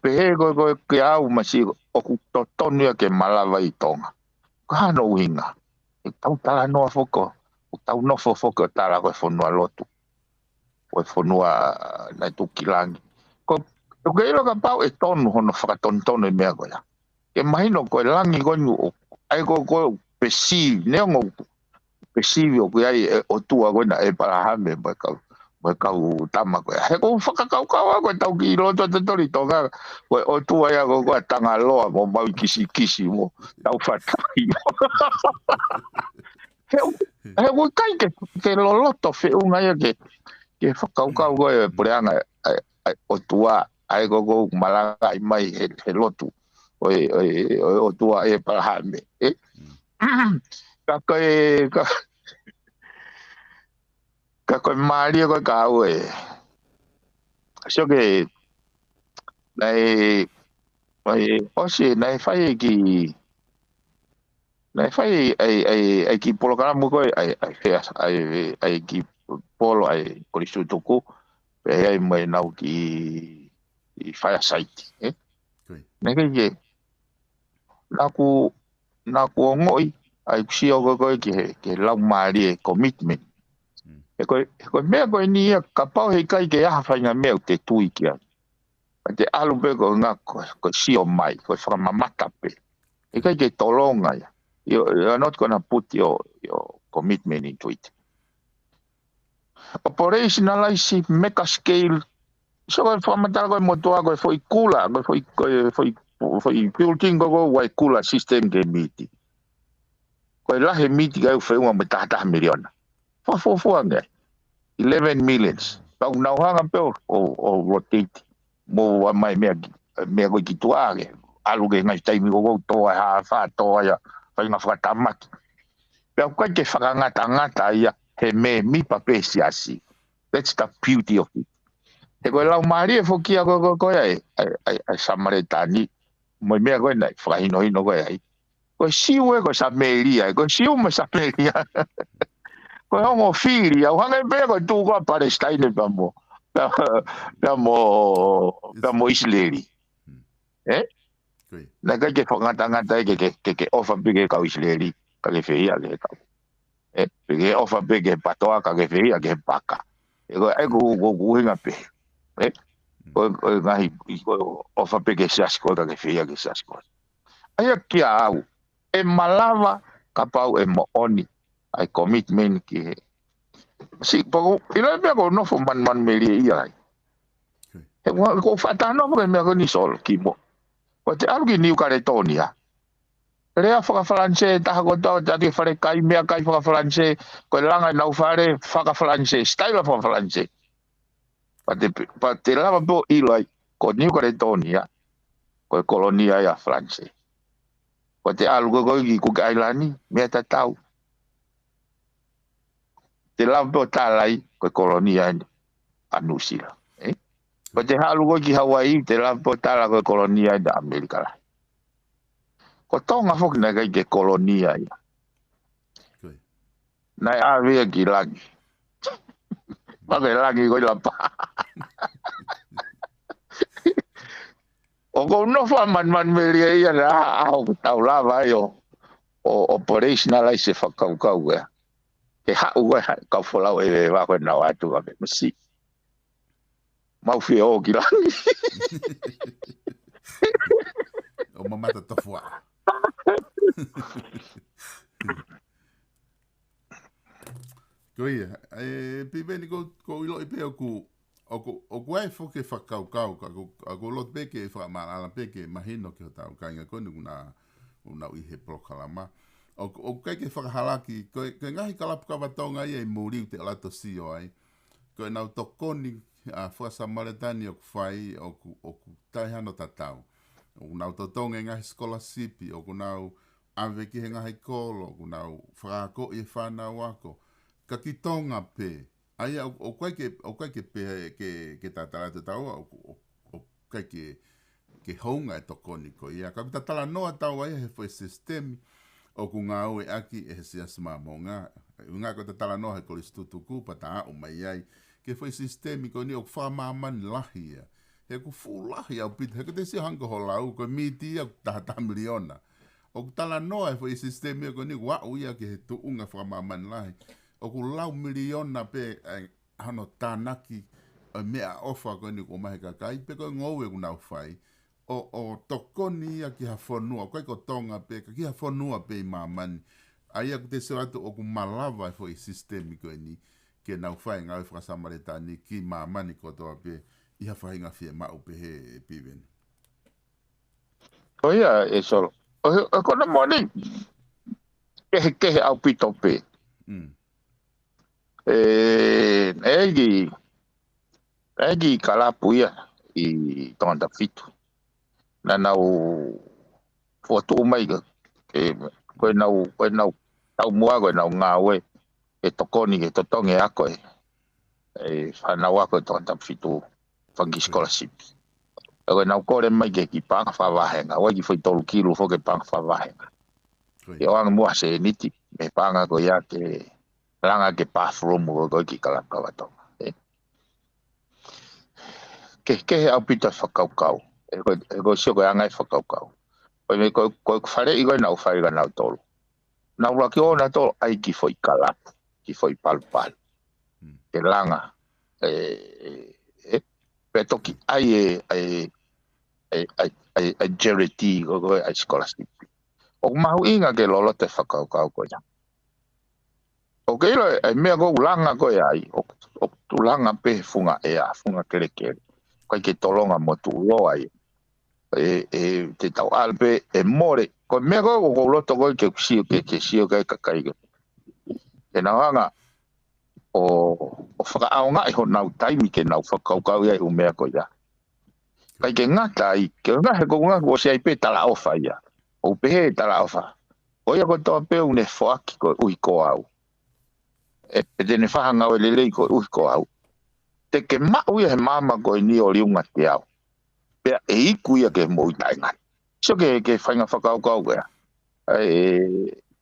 pehe koe ke au masi o ku tonu ia ke malawa I tonga. Ko hano uhinga. E tau tala noa foko. O tau nofo foko tala koe whanua lotu. Koe whanua nai tukilangi. Ko ilo ka pau e tonu hono whakatontonu I mea koe. Ke mahino koe langi koe ngu. Ai koe perceive. Neongo perceive o koe ai o tua koe na e parahame. Koe kau tama koe. He koe whakakau koe tau ki loto te tori tonga. Koe o tua ia koe tanga loa. Mo mau kisi mo. Tau whatai. He koe kai ke loloto whiunga ia ke whakaukau koe pureanga o tua ai koe malanga I mai he lotu o tua e parahame ka koe maari koe ka au sio ke nai osi nai whai ai ki POLOKALAMA koe ai ki polo ai korisu tuku pe ai mai nau ki I fireside nei ke naku na ko ngoi ai sio ko ke lau mali commitment ko me ko ni ka pau he kai ke ha fa nga me te tui kia te alu be ko nga ko sio mai ko fra mamata pe e kai ke tolonga ya you're not gonna put your commitment into it operationalize mega scale so fa mata ko mo to ko foi kula ko foi building ko wai kula system ke miti ko la he miti ga foi un meta miliona fo anga 11 millions tau nau hanga pe o rotate mo mai me ko ki tuage alu ke ngai tai mi ko to ha fa to ya fa nga fa tamak pe ko ke fa ngata ya he me mi pape siasi that's the beauty of it te ko lau mari fo kia ko ai samaritani mo me ko nai fa hino ko ai ko siwe ko sameria ko siu mo sameria ko hongo fili au hanga be ko tu ko Palestine pamo pamo Israeli na ka ke ngata ke ofa big ka Israeli ka ke fei ale ka ke ofa big patoa ka ke fei ke paka ko hinga pe ko ngai ko ofa big sas ko ka ke fei ke sas ko ai kia au e malava ka pau e mo oni ai commitment ki si po ila me ko no fo man meli ia e ko fatano mo me ko ni sol ki mo ko te algi ni Caledonia rea fa francese ta ko ta di fare kai me kai fa francese ko langa na fare fa francese style fa francese pa te lava po ila ko ni Caledonia ko kolonia ya francese ko te algo ko ki ku kailani me ta tau te lampo talai ko kolonia anusila ko te halu ko ki Hawaii te lampo tala ko kolonia da Amerika la ko tonga fok na ke kolonia ya na ave ki lagi pa ke lagi ko la pa o ko no fa man melia ya na au tau lava yo o operationalize fa kau ya ke ha u ka fola e va ko na wa tu ka mesi mau fi o ki lagi o mamata tofua Koia, piveni ko ilo i peo o kuai foke whakau ko lot peke whakamala peke mahino ki o tau kainga kone una uihe POLOKALAMA. O kai ke whakahalaki, ko ngahi kalapu kawatonga ia i mūriu te alato sio ai. Ko nau tokoni a whakasamaretani o kuwhai o ku taihano tatau. O nau totonga ngahi scholarship, o ku nau aweki he ngahi kolo, o ku nau whakako i whanau wako. Ka ki tonga pe ai o kai ke pe ke tatala te tau o kai ke honga e tokoni ko ia ka tatala noa tau ai he foi system o ku nga o aki e se asma monga nga ko tatala noa he kolistutu ku pata o mai ai ke foi system ko ni o fa man lahia he ku fu lahia o pit he ke te se hanga holau ko miti o tata miliona o tala noa he foi system ko ni wa o ia ke tu unga fa man lahia o ku lau miliona pe hano tanaki mea ofa ko ni ko mai kakai pe ko ngowe ku nau fai o tokoni ia ki hafonua ko ko tonga pe ki hafonua pe mamani ai ku te se atu o ku malava fo i system ko ni ke nau fai nga fra samaritani ki mamani ko to pe i ha fai nga fie ma pe he piveni o ia e solo o ko na moni ke au pito pe egi kalapu ia i tonga fitu na nau foto mai ke ko nau tau mua ko nau ngawe e tokoni ke totonge ako e whanau ako e tonga fitu whangi scholarship ko nau kore mai ke ki panga whawahenga wai ki foi tolu kilo fo ke panga whawahenga e oanga mua se niti me panga ko ia ke langa ke bathroom ko ki kalaka watonga ke au pita whakaukau e ko sio ko angai whakaukau ko fare I go na fai ga na tolo na ula ki ona tolo ai ki foi kala ki foi palpal ke langa pe toki ai ai jerity go ai scholastic o mau inga ke lolo te whakau ko ya o ke ilo ai mea go langa ko ai o tu langa pe funga funga kere kai ke tolonga mo tu lo ai te tau alpe more ko mea go loto go ke sio ke sio ke kai ke na hanga o whakaaonga I ho nau taimi ke nau whakaukau ia I umea ko ia. Kai ke ngata I, ke ngahe ko ngā ko se ai pe tala ofa ia. O pehe tala ofa. O ia ko toa peu ne whaaki ko ui ko au. E tene whahanga o lelei ko ui ko au. Te ke mau ia he mama ko ni o liunga te au. Pea iku ia ke mo itainga. So ke whainga whakaukau ia.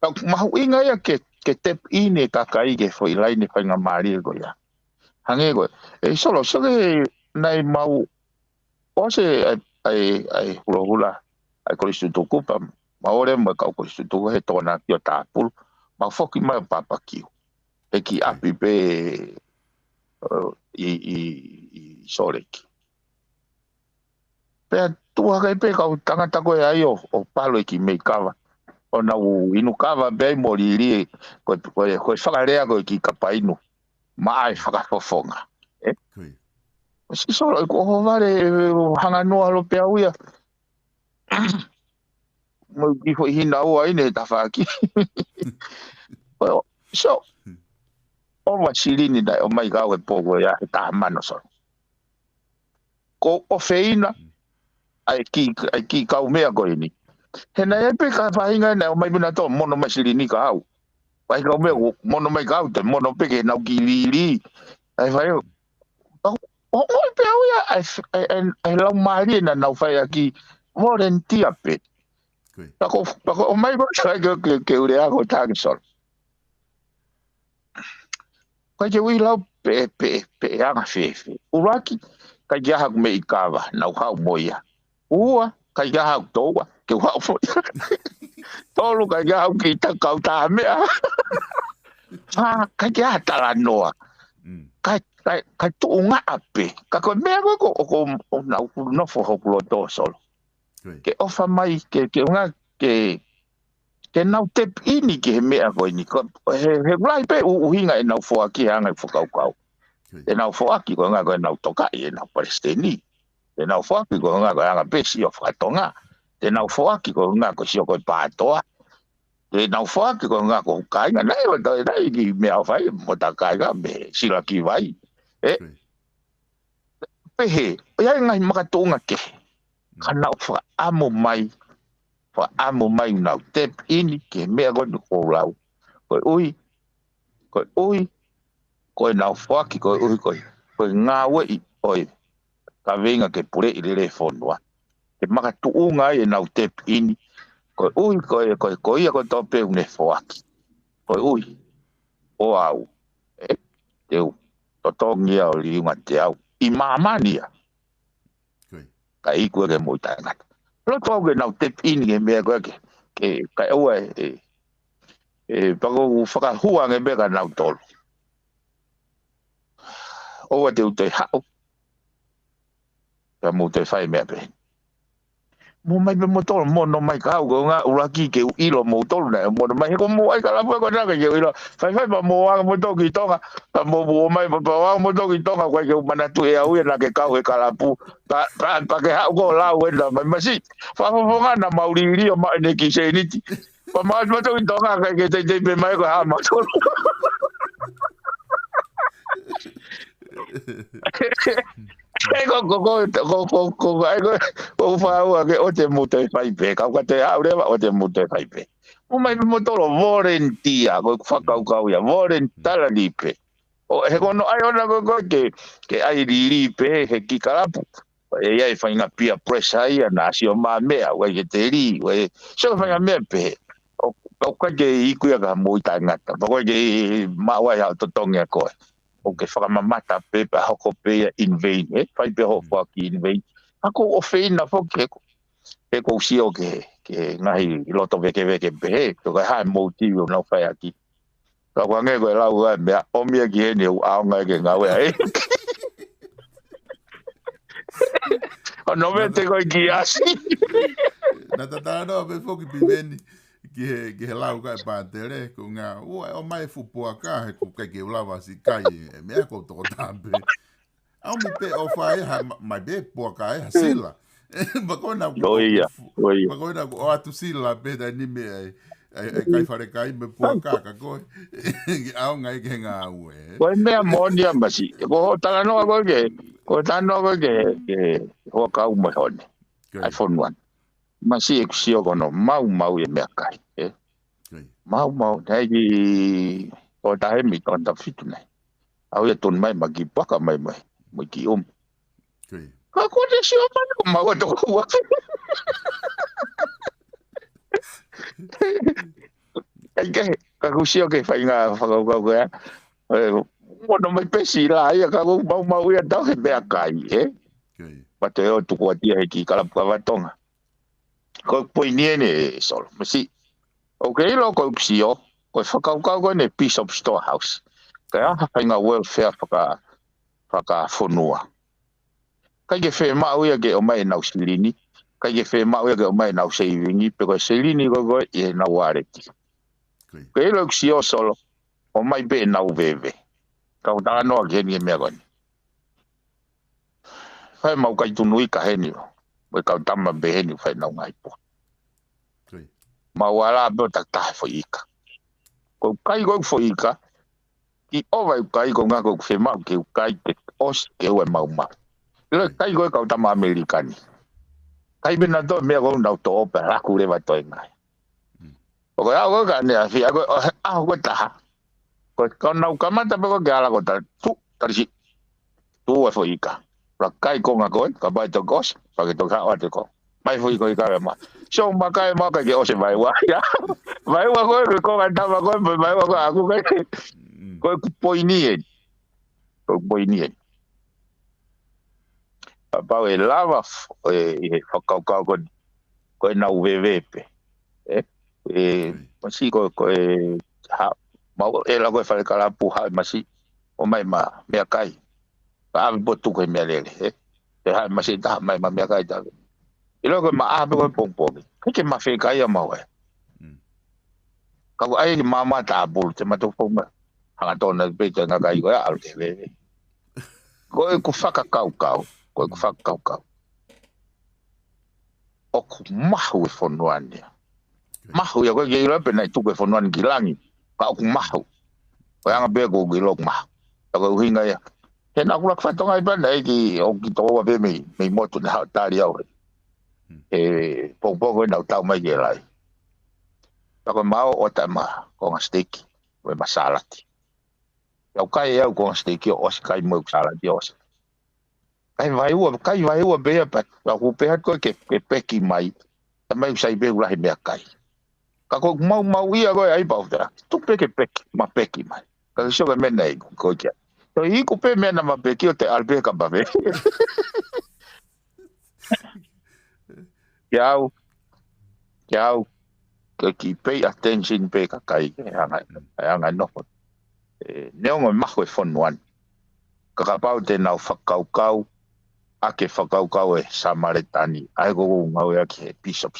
Tau mahu inga ia ke tep ine kakai ke foi lai ne whainga maari ko ia. Hange ko solo so ke nai mau o se ai hula ai ko istu tuku pa maore mo ka ko istu tuku he tona ki o tapul ma foki mai papa ki e ki api pe I soreki pe tu ha pe ka tanga ta ko ai o palo ki me kava ona u inu kava be moriri ko whakarea ko ki kapainu mai whakafofonga si solo ko hovare hanga noa lo pe auia mo ki ho hina o ai ne ta faki so o masilini dai o mai ga o pogo ya ta mano so ko o feina ai ki ka o mea ko ini he na e pe ka fainga na o mai bina to mono masilini ka au vai ka o mea mono mai ka au te mono pe ke na ki lili ai vai o pe auia ai lau mari na na fai aki volunteer pe Pako o mai ko sai ke ure ako tag sol. Ko je wi lau pe anga fefe. Uraki ka jaha me ikava na ha moia. Ua ka jaha toa ke wa fo. Tolu ka jaha ki ta kauta me. Ka jaha tala noa. Ka tu nga ape. Ka ko me ko na no fo ho lo sol. Ke ofa mai ke nga ke nau tep ini ke he mea koe ni he lai pe uhinga e nau foaki hanga I whakaukau e nau foaki koe ngā koe nau tokai e nau palestini e nau foaki koe ngā koe hanga pesi o whakatonga e nau foaki koe ngā koe sio koe pātoa e nau foaki koe ngā koe kainga nei o toi nei ki mea o whai mo ta kainga me sila ki vai pehe o iai ngai makatunga ke ka nau whakaamo mai fa amo mai na tep ini ke mea go ko lau ko ui na foaki ko ui ko nga we oi ka venga ke pure I le fonwa ke maka tuunga e na tep ini ko ui ko ia ko tope une foaki ko ui o au teu totongi au liunga te au I mamania ka iku ke mo tanga lo toge na tep in ke me ko ke ka o pago faka hua nge be ka na tol o te te ha ka mo te fai me be mo mai be mo tol mo no mai ka go nga uraki ke ilo mo tol na mo mai ko mo ai ka la ko na ke ilo fai ba mo wa mo to ki tonga ka mo mai ba wa mo to ki tonga ko ke mana tu e au na ke ka e ka la pu pa ke ha go la we na mai masi fa nga na mauriri o mai ne ki se ni pa ma to ki tonga ke te pe mai ko ha ma to Ko fa ke o te mute fai pe ka te aure o te mute fai pe o mai mo tolo volunteer ko fa ka ya volunteer lipe o he kono ai ona ko ke ai lipe he ki kalapu e ai fa ina pia pressure ai na si o ma me o ke te ri o so fa me pe o ka ke iku ya ka mo tanga ta ko ke ma wa ya to tonga ko o ke whakamamata pe pa hoko pe in vain, whai pe hoko ki in vain. Ako o whaina fo ke ko si o ke ke ngai loto veke pe to ka ha motivo no fai aki ka wange ko la wa me o mi ki ni a nga ke nga we o no me te ko ki asi na tata no be foki piveni ki he lau kai pātere ko ngā o mai fupua ka he ku kai ke ulawa si kai e mea ko toko tampe au mi pe o whae ha mai be pua kai ha sila makona ko o atu sila pe da ni me ai kai whare kai me pua ka koe au ngai ke ngā ue ko me monia masi ko tala no ko tano ke ho ka u me hone iPhone 1 masi e kusio kono mau e mea kai mau dai o dai mi ton ta fitu nei au e ton mai magi paka mai mo ki ka ko de sio pa ko mau to ko ka kusio ke fai nga fa ko ya mo no mai pesi la ia ka mau ia ta he mea kai pa te o tu ko dia ki kala pa tonga ko poinie ne sol masi okay lo ko kusio ko whakaukau ko ne piece of storehouse. Kaya hawhainga welfare whakafonua. Kai ke whe mau ia ke o mai nau silini. Kai ke whe mau ia ke o mai nau savingi. Pe koe silini ko i nau areti. Kaya lo kusio solo. O mai be nau veve. Kau taka noa ke heni e mea koni. Whai mau kai tunui ka heni o. Wai kau tama be heni whai nau ngai po. Mau ala be o taktahe fo ika. Ko kai ko fo ika ki o vai kai ko ngako fe mau ke kai te os ke o mau le kai ko ka tama amerikani kai bena do me ko ndau to opera ku le va to ngai o ko au ka ne afi ko ko ta ko nau kamata pe ko gala ko ta tu tarisi tu fo ika ra kai ko ngako ka vai to gos pa ke to ka o te ko mai fo iko ka ma so ma kai ma ka ke o se vai wa ya vai wa ko ka tama ko vai wa ko aku kai ko poinie pa e lava e whakaukau ko e nau vevepe masi ko e mau e la ko e whalekala puha masi o mai ma mea kai pa ave botu ko e mea lele e hai masi taha mai ma mea kai tawe i lo ko ma ave ko e pongpongi ke ma whekai a mau e kau ai mama ta bulu te mato ponga hanga tona pete nga kai ko ya al te veve ko e ku whakakau o ku mahu e whonuania mahu ya ko e gira pena i tuku e whonuani ki langi ka o ku mahu ko anga pe ko gilok mahu ka ko hinga ya he na kulak whatonga i pena e ki o ki toa pe mei motu na hao tari au e pongpongo e nau tau mai e lai ko mau o ta ma ko nga steak we masalati ya kai ya ko steak o kai mo salati o kai vai u be pa ku pe ko ke peki mai ta mai sai be ula me kai ka ko mau ia ko ai pa tu peki ma peki mai ka so ka mena i ko ja to i ku pe mena ma peki o te albe ka ba be Yau ki pay attention pe ka kai anga no neongo maho e fonuan ka pau te nau whakaukau ake whakaukau e Samaritani ai go ngau ya ki piece of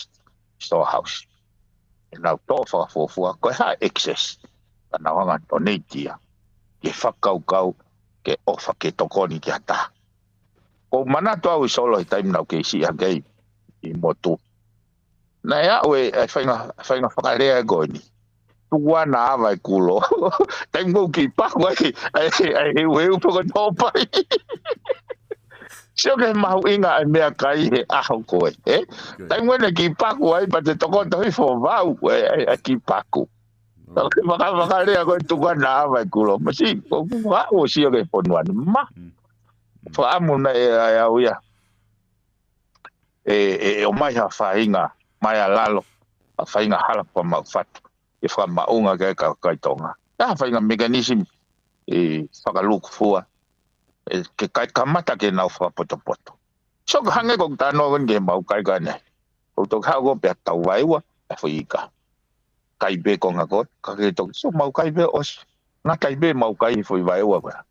storehouse e nau to whafofua ko ha excess ka nau anga tonetia ke whakaukau ke ofa ke tokoni ki ata ko mana to au solo i time nau ke si agei i motu na ya we whainga whakarea goni tua na vai kulo tengo ki pa wai ai we upo ko topai sio ke mau inga mea kai he aho koe tengo ne ki pa wai pa te toko to fo vau ki pa ku ke whakarea ko tua na vai kulo masi ko wa o sio ke ponuan ma fo amu na ya uia o mai ha whainga mai alalo a whainga hala pa mau fatu e whamaunga ke tonga a whainga mechanism e whakaluku fua ke kai kamata ke nau whapoto so ka hange kong tano kan ke mau kai kane o to ka go pe tau vai wa foi ka kai be ko nga ko ka ke to so mau kai be os na kai be mau kai foi vai wa ba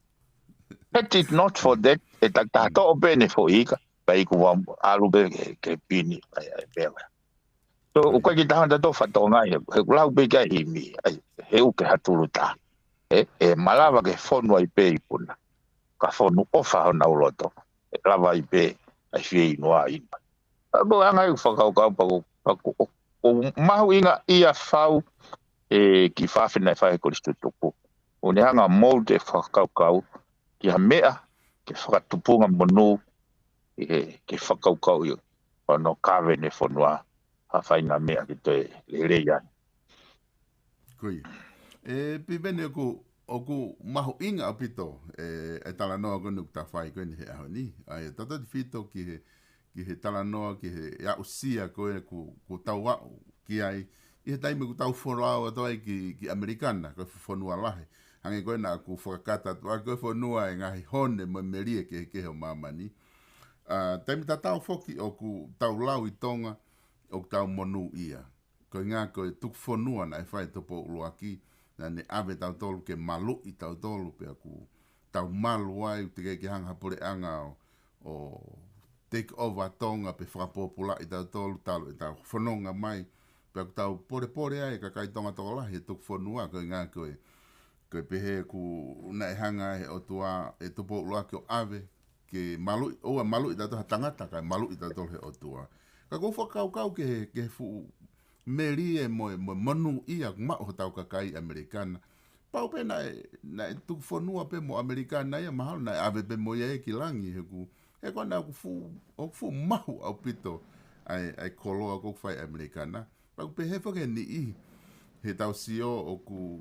it is not for that et ta to bene foi ka pai ku wa alu be ke pini ai be wa so o ka ki ta to fa to nga he ku lau be ka hi mi he u ke hatuluta e malava ke fonu ai pe puna ka fonu ofa na uloto lava i pe ai fie noa i bo anga u fa ka o mahu inga ia fau ki fafe na fa ko stutupu o ne anga molde fa ka ki ha mea ke fa tupunga monu ke fa ka yo no kave ne fonua ha fa ina mea ki te le ya Koi. Piveni oku mahu inga apito tala noa ko nuk ta fai ko ni he ahoni. Ai tata di fito ki he tala noa ki he ya usia ko ku tau wa ki ai i he taime ku tau fonua to ai ki americana ko fonua lahe. Hange ko na ku fokata to ko fonua ngahi hone mo merie ke ho mamani. Taime tau foki oku tau lau i tonga o tau monu ia. Ko ngā ko tuk fonua na e whai topo uloaki na ne ave tau tolu ke malu i tau tolu pe aku tau malu ai te ke hanga pore anga o take over tonga pe whakapopula i tau tolu tau e tau whanonga mai pe aku tau pore ai ka kai tonga toko lahi e tuk fonua ko ngā ko pehe ku na e hanga e o tua e topo uloaki o ave ke malu i tau tolu tangata kai malu i tau tolu he o tua ka ko whakau ke fu Merie mo monu ia ma o tau kakai americana. Pau pe na tu fonua pe mo americana ia mahal na ave pe mo ia ki langi he ku. E ko na ku fu mahu au pito ai koloa ko fai americana. Pau pe he foke ni I he tau sio o ku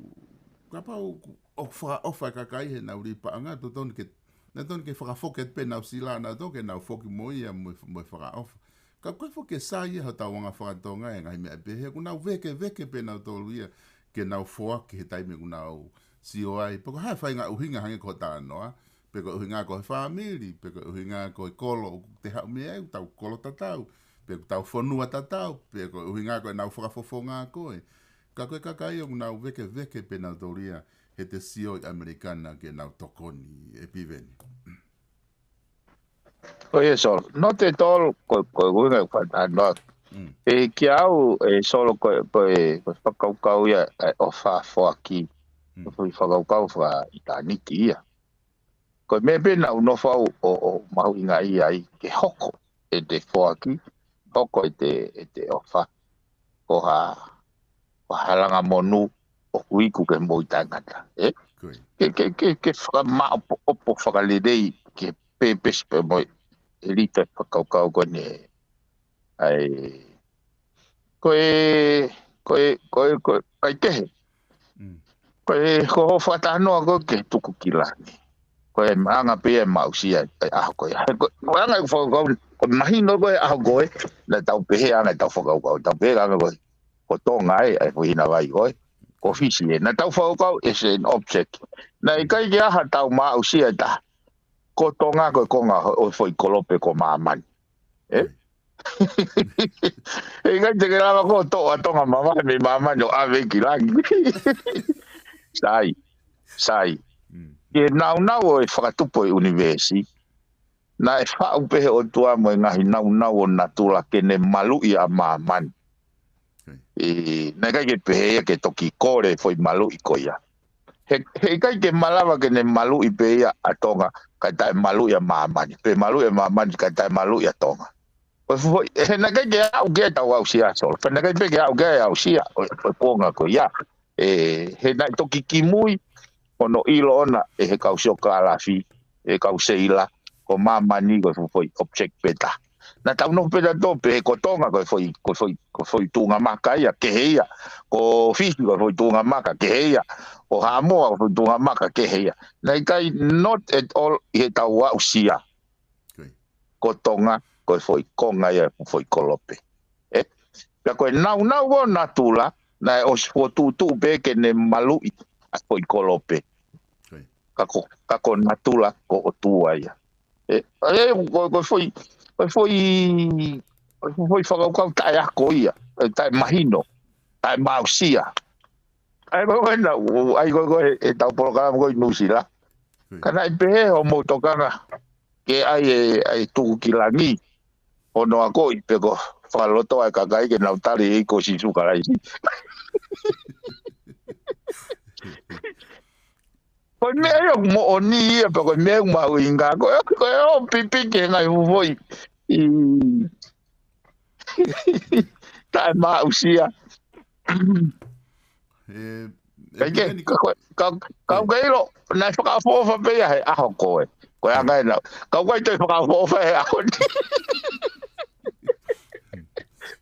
kapau o fa kakai he na uri pa anga to ton ke na ton ke fa foket pe na sila na to ke na foki mo ia mo fa off. Ka koe fo ke sa ia hata wanga whakatonga e ngai mea pehe, ku nau veke pe nau tolu ia, ke nau foa ke he taime ku nau sio ai. Peko hai whai ngā uhinga hange ko tā noa, peko uhinga ko he whamiri, peko uhinga ko he kolo, te hau mea e, tau kolo tatau, peko tau whanua tatau, peko uhinga ko e nau whakafofo ngā koe. Ka koe kakai o ku nau veke pe nau tolu ia, he te sio americana ke nau tokoni e piveni. Oye, sol, no te tol ko una no. Que au solo ko whakaukau ia o wha aki. Fui whakaukau wha itaniti ia. Ko me pena uno whau o mahu inga ia I ke hoko e te whaki. Hoko e te o wha. Ko halanga monu o kuiku ke mo itangata. Ke whakama opo whakalirei ke pepes pe moi. Elite whakaukau ko ne ai koe tehe koe whatanoa ko ke tuku kilani koe maanga pia mausia aho koe anga whakakau ko mahino koe aho koe na tau pehe anga tau whakakau tau pehe anga koe ko tonga ai huina vai koe ko fisi na tau whakakau is an object na kai ke aha tau mausia ta ko tonga ko konga o foi kolope ko mamani e ngai te kera ko to tonga mama me mama no ave ki langi sai e nau o e whakatupo i universi na e whau pehe o tua mo ngahi nau o natula ke ne malu I a mamani e na kai ke pehe ke toki kore foi malu I koia he kai ke malawa ke ne malu I pe ia a tonga ka tai malu ia mamani pe malu ia mamani ka tai malu ia tonga o he na ke au ke tau au sia sol pe na ke pe ke au ke au sia o konga ko ia he na toki kimui ono ilo ona he kau soka ala fi e kau seila ko mamani ko foi object peta na tau no peta to pe ko tonga ko foi tunga maka ia ke ia ko fisi ko foi tunga maka ke ia o hamoa foi tunga maka ke ia na kai not at all he tau au sia ko tonga ko foi konga ia foi kolope ka ko nau o natula na o tu be ke ne malu foi kolope ka ko natula ko o tua ia ko foi Foi whakakau tae ako ia, tae mahino, tae mausia. Ai koe na, ai koe e tau polokalama koe nusila. Kana i pehe o motokanga, ke ai tuku ki langi, ono a koe peko whakaloto ai kakai ke nau tari i ko si sukarai. Koe mea yo mo oni ia, peko mea mau inga, koe o pipi ke ngai huvoi. Tae mausia. Kau keilo, nai whakafofa pia he aho koe. Koe angai nau. Kau kai toi whakafofa he aho ni.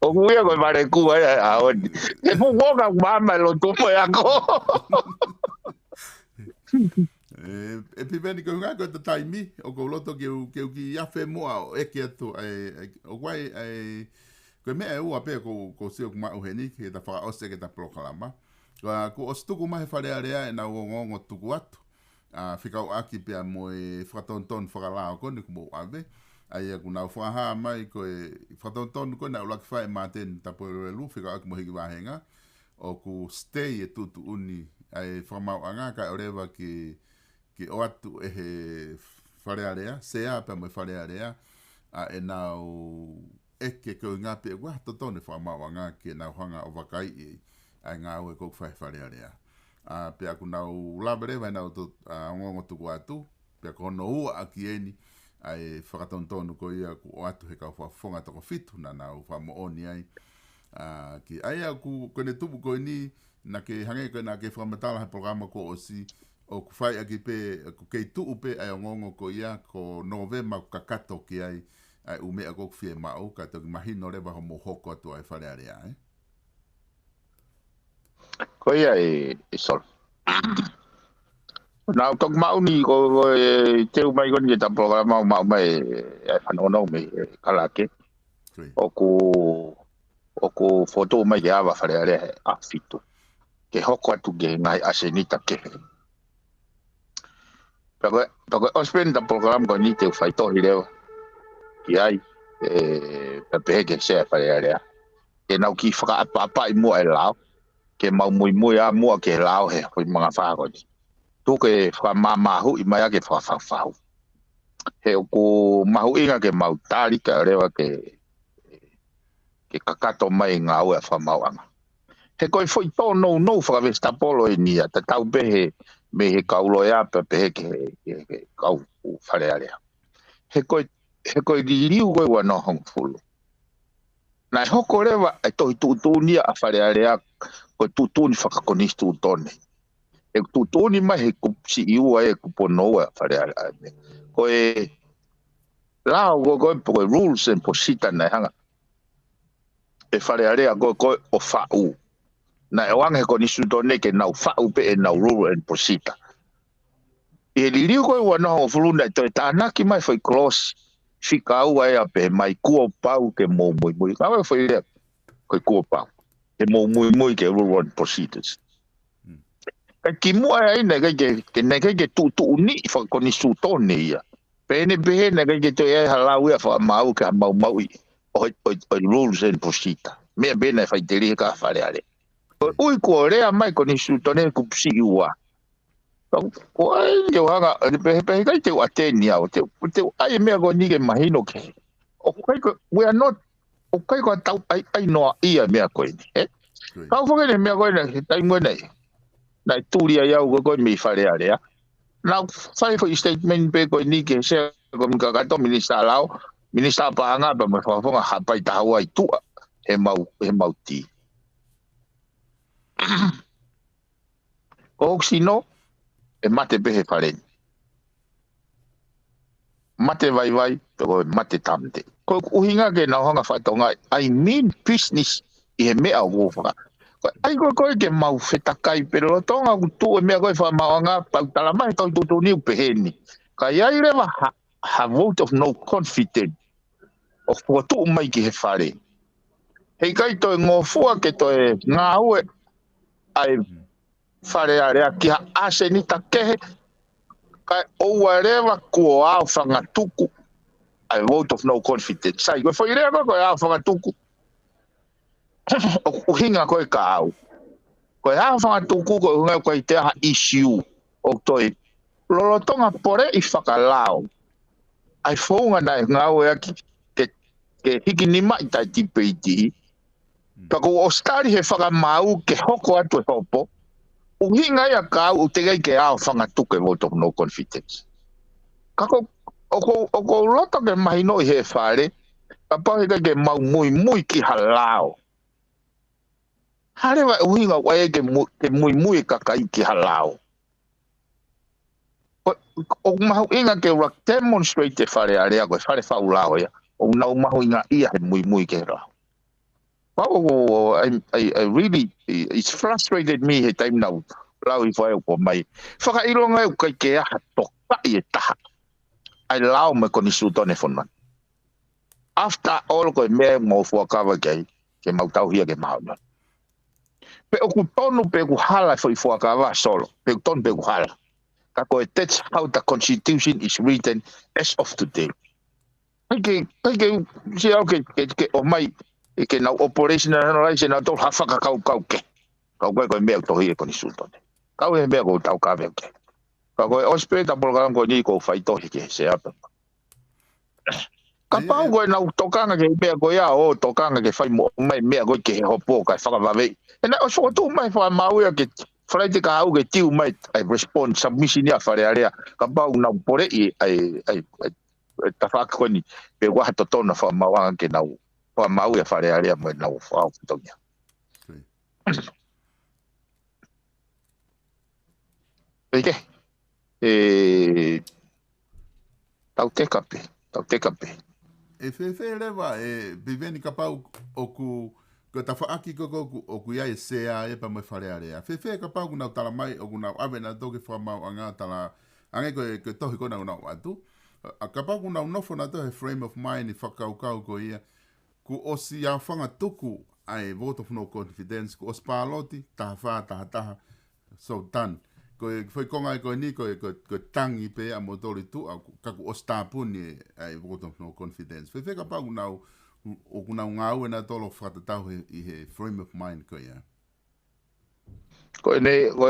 O kuia koe mare kua he aho ni. He pukoka kumama lo tupo e ako. E piveni koe ngā koe ta taimi, o kou loto keu ki iafe moa o eke atu, o kwai, koe mea e ua pia ko sio kumau he ni, ke ta whakaose ke ta POLOKALAMA. Ko os tuku mahe wharearea e nau o ngongo tuku atu. Whikau aki pia mo e whakatonton whakalao kone kumo ave. Ai aku nau whakaha mai ko e whakatonton kone au laki whae māten tapoerelu, whikau aki mo hiki wahenga. O ku stay e tutu uni ai whamau anga kai orewa ki o atu e he wharearea, sea pia mo e wharearea. E nau eke ko ngapi e kua totone whamau anga ki nau hanga o wakai e. Ai ngā ue kou whaiwharearea. Pea ku nau labere vai nau ngongo tuku atu, pea ko hono ua aki eni, ai whakatontonu ko ia ku o atu he kau whafonga toko fitu na nau whamooni ai. Ki ai au ku kone tupu ko ni, na ke hange ko na ke whamatala he programa ko osi, o ku whai aki pe, ku kei tuu pe ai o ngongo ko ia, ko novema ku kakato ki ai, ai umea ko ku fie mau, ka toki mahino rewa homo hoko atu ai wharearea, Ko ia e sol. Nau tok mau ni ko teu mai kon ke ta programa mau mai e whanono me kalake. Oku foto mai ke awa wharearea a fitu. Ke hoko atu ke ngai asenita ke. Pako ospen ta programa ko ni teu whaitohi rewa. Ki ai, pepehe ke sea wharearea. Ke nau ki whakaapa i mua e lao. Ke mau mui a mua ke lao he hoi mga whakoni. Tu ke whamamahu i mai a ke whawhawhahu. He oku mahu inga ke mau tari ka rewa ke kakato mai ngā ue a whamauanga. He koi fwoi tō nou whakawesta polo e nia, ta tau pehe me he kaulo ea pehe ke kau wharearea. He koi diriu koe wano hong fulu. Nai hoko rewa e tohi tūtūnia a wharearea ko tutuni whakakonistu tone. E tutuni mai he kupsi iua e kuponoa wharearea. Ko e lao koe rules and posita nei hanga. E wharearea koe o whau. Na e wange konistu tone ke nau whau pe e nau rule and posita. E liriu koe wanoa o fuluna e toi tānaki mai whai close. Whika aua e a pe mai kua pau ke mō mui. Kawe whai rea koe kua pau. Ke mō mui ke rule and procedures. Ki mua e aina ke tutu uni whakonistu tone ia. Pene ne kai toi e halau ia whamau ka mau i o rules and procedures. Mea bena whai te rihe ka whareare. Ui kua rea mai konistu tone kupsi iua. Ko ai yo hanga pe kai te ateni au te ai mea ko ni ke mahino ke o kai ko we are not o kai ko tau ai no ia mea ko ni ka fo ke mea ko ni tai mo nei na turia ya u ko mi fare area na sai fo statement pe ko ni ke se ko mi ka to minister lao minister pa nga ba mo fo nga ha pai ta wa tu he mau ti o sino e mate pehe whareni. Mate vai, ko mate tamte. Ko uhinga ke na hanga whatonga, I mean business i he mea wofaka. Ai koe ke mau whetakai, pero lo tonga kutu e mea koe whamawanga, pautala mai tau tutu niu peheni. Ka iai rewa ha vote of no confidence, o whatu mai ki he whare. Hei kai toi ngofua ke toi ngā ue, ai whare area ki ha asenita kehe, kai oua rewa kua au whangatuku ai vote of no confidence sai ko foi rea ko a fa tuku o hinga ko ka au ko a fa tuku ko nga ko te ha issue o toi lo tonga pore I whakalao ai fonga na nga o ke hiki ni mai tai tipeiti pa ko o stari he whakamau ke hoko atu e hopo o hinga ia ka o te gai ke a whanga tuku vote of no confidence kako o loto ke mai no he whare ka pa he ke mau mui ki halao hare wa uhinga wa ke mui ka kai ki halao o mahu inga ke wa demonstrate whare area ko whare whaulao ya o nau mahu inga ia he mui ke rao I really it's frustrated me he time now lau I whae ko mai whakailonga e kai ke aha toka I e taha ai lau me koni sutone whanman after all ko me mo fuakawa ke mautau hia ke mauna pe o ku tonu pe ku hala foi fuakawa solo pe ku tonu pe ku hala ka ko that's how the constitution is written as of today ke si au ke o mai ke na operationalization na to hafa ka kau ke ka ko me to hia koni sutone ka o me ko tau ka ve ke ka ko hospital program ko ni ko fai to ke se apa ka pau ko na tokanga ke pe ko ya o tokanga ke fai mo mai me ko ke hopo ka fa va ve na o so tu mai fa mau ya ke Friday ka au ke tiu mai ai respond submission ya fa area ka pau na pore ai ta fa ko ni pe wa to to na fa mau ke na fa mau ya fa area mo na fa to ya Oke. Tau te kape. E lewa piveni ka pau o ko ta whaaki o ku ia sea e pa mai whare area. Ka pau kuna tala mai o kuna awe na toke whamau a ngā tala ange ko tohi kona una watu. Ka pau kuna unofo na tohe frame of mind I whakaukau ko ia. Ku osi a whanga tuku ai vote of no confidence ku os pāloti taha. So done. Ko foi konga ko ni ko tangi pe a motori tu ka ku ostapuni ai voto no confidence fe ka pa una o kuna ngau na tolo fata tau he frame of mind ko ya ko ne ko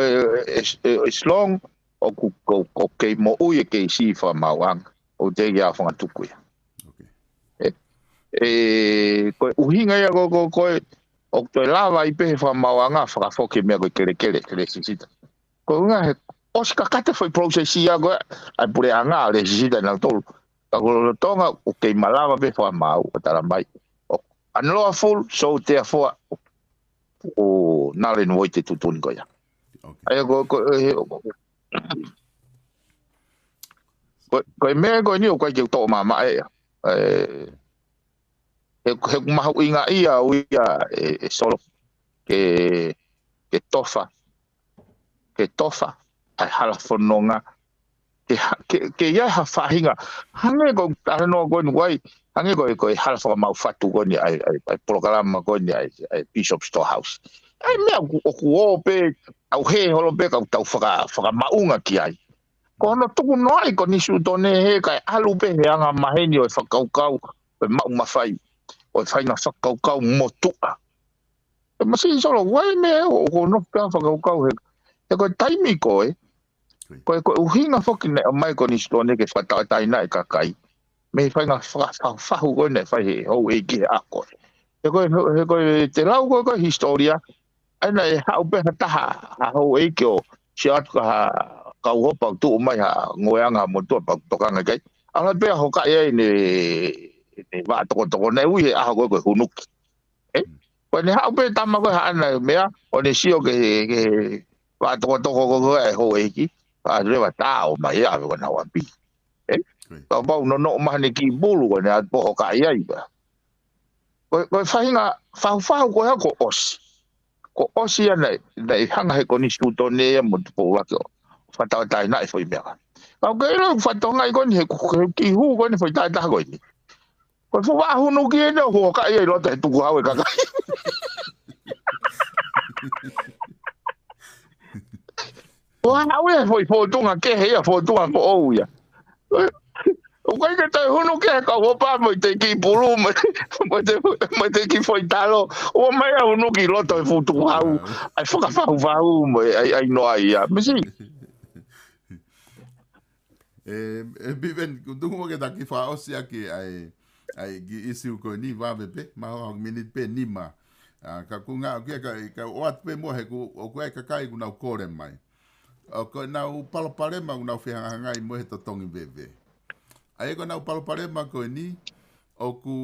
is long o ko ke mo u ye ke si fa mawang o te ya fa tu ku ya ko uhinga ya ko o to lava I pe fa mawanga fa fo ke me ko kere sisita ko nga os kakate foi processia go ai pure anga le sisita na tol ka ko tonga o ke malava pe fa mau tara mai anlo full so therefore o nale no te tutun ko ya ai ko me ko ni o ko ke to mama e ma inga ia o ia solo ke tofa ai hala fononga ke ia ha fahinga hange ko ano ko wai hange ko hala fo mau fatu ko ni ai POLOKALAMA ko ni ai bishop storehouse ai me o pe au he holo pe ka tau faka maunga ki ai ko no tuku no ai ko ni su tone he kai alu pe he anga maheni o fakau pe mau mafai o fai na fakau motua masi solo wai me o no ka fakau he ko taimi ko ko uhinga foki ne mai ko ni stone ke fata tai na ka kai me fai na fa ko ne fai ho e ki ako ko te lau ko historia ana e ha pe ta ha ho e ko shot ka ho pa tu mai ha ngoanga mo tu pa to ka ngai ala pe ho ka e ni va to ne ui a ko hunuk ko ne ha pe ta ma ko ana me o ne sio ke va to ko e ho e ki va le va ta o mai a ko na wa pi ka ba no ma ne ki bulu ko ne a po ka ia ba ko fahinga fa ko ha ko os ia nei hanga he ko ni stuto ne mo po wa ko fa ta na e foi me ka ke no fa to ngai ko ni ki hu ko ni foi ta ko ni ko fo wa hu no ki no ho ka ia lo te tu ha we ka wa we foi fotunga ke he fotunga ko o ya o kai ka tai hunu ke ka o pa mo te ki pulu mo te ki foi talo o mai a hunu ki loto e futu hau ai foka fau mo ai no ai ya misi Biven kuntungo ke daki fa osia ki ai gi isi ko ni va bepe ma ho minute pe ni ma ka kunga ka wat pe mo he ku o ku ka kai ku na kore mai o ko na u palo pare ma na fi hanga i mo he to tongi bebe ai ko na u palo pare ma ko ni o ku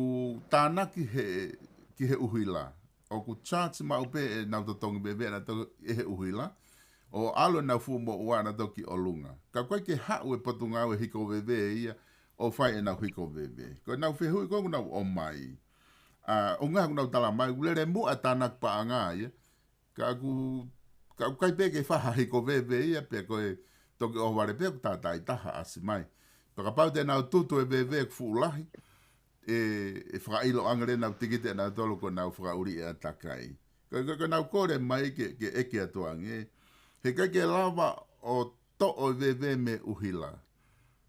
tana ki he uhila o ku chance ma upe na to tongi bebe na to he uhila o alo na fu mo wana toki o lunga. Ka koe ke hau e patunga o hiko bebe ia o fai e na hiko bebe. Ko na uwhi hui kongu na o mai. O ngā kuna tala mai, ulere mu a tānak pa anga ia. Ka kai peke whaha hiko bebe ia, pe koe toki o ware pe tātai taha asi mai. Toka pau te nau tutu e bebe ku fuulahi. E whakailo angare nau tikite nau tolo ko nau whakauri e atakai. Ko nau kore mai ke eke atuange. He kai ke lava o to o veve me uhila.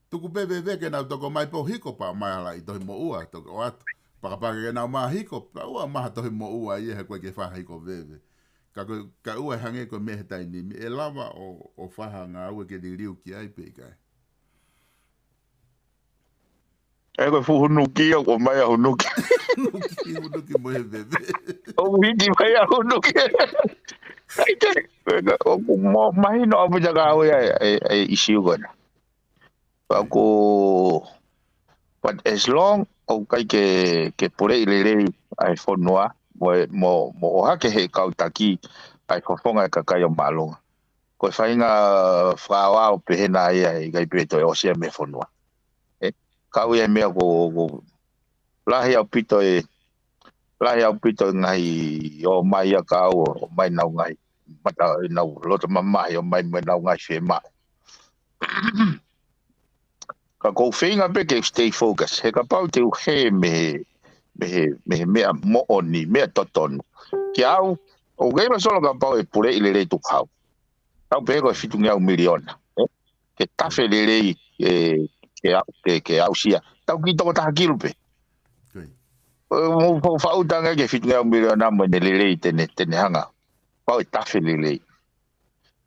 Tuku veve ke nau toko mai po hiko pa mai ala i tohi mo ua. Toko o atu. Pakapaka ke nau maa hiko pa ua maha tohi mo ua i he koe ke whaha hiko veve. Ka ua hange koe mehe tai nimi. E lava o whaha ngā ue ke di riu ki ai pe kai. e koe fu hunuki o mai a hunuki Hunuki mo he veve. o hiki mai a hunuki o mo mai no apu jaga o e isi ugana ko but as long o kai ke pore i lere ai fonua mo o hake he kautaki ai fofonga ka kai o malonga ko fainga frawa o pehena ai kai peto o sia me fonua ka ue me ko lahi au pito ngai o mai a ka o mai nau ngai mata nau loto mama o mai nau ngai fe ma ka ko finga pe ke stay focus he ka pau te he me mo oni me toton ki au o gai ma solo ka pau e pure ile le tu kau tau pe ko fitu ngai miliona ke tafe le le ke au sia tau ki to ta kilupe mo fa utanga ke fitu ngai miliona mo ne le tene hanga pau e tafe le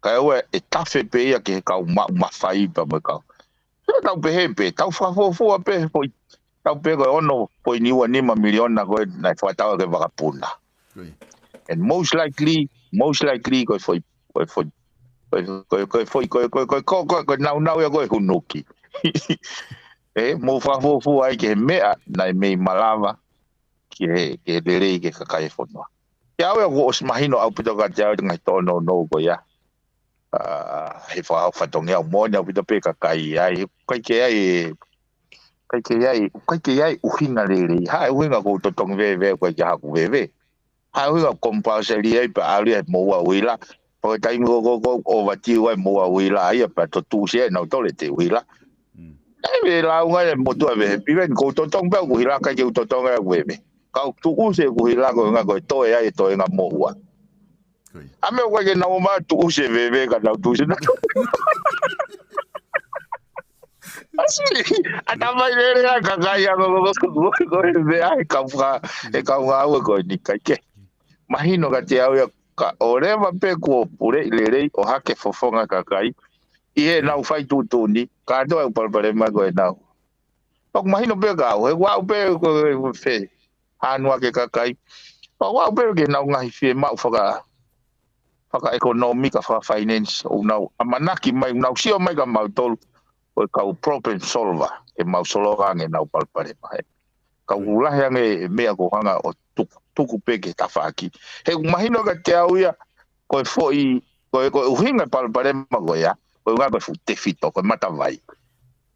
ka o e tafe pe ia ke ka ma fai pa mo ka tau pe tau fa fo pe foi tau pe ko ono foi ni wa ni ma miliona ko na fa tau ke vakapuna and most likely ko foi nau ya ko hunuki mo fa fo ai ke mea na me malava ke lere ke kakai fonua ya o ko osmahino au pito ka ja ngai tono no ko ya he fa tongi au mo na pito pe kakai ai kai ke ai uhinga lere ha uhinga ko to tong ve ko ja ku ve ha uhinga compulsory ai pa ali mo wa wila po tai mo ko o vati wa mo wa wila ai pa to tu se na to le te wila ai la unga mo tu ve piven ko to tong ba wila ka ke to tong ai ve ka tu use ku hila ko nga ko to ai to nga mo wa ame ko ke na ma tu use ve ka na tu se na asi ata mai le ka ya ko ve ai ka nga ko ni ka ke mahino ka te au ka ore ma pe ko pure le o hake fofonga ka kai i na fai tu ni ka do pa ma ko na o mahino pe ka o wa pe ko fe anua ke kakai pa wa pe ke na ngai fe ma faka economic fa finance o na amanaki mai na sio mai ka mau tol o ka problem solver e mau solova nge na palpare mai ka ula ya nge me ko hanga o tuku pe ke tafaki he mahino ka te au ya ko foi ko uhinga palpare ma go ya ko nga ko te fito ko mata vai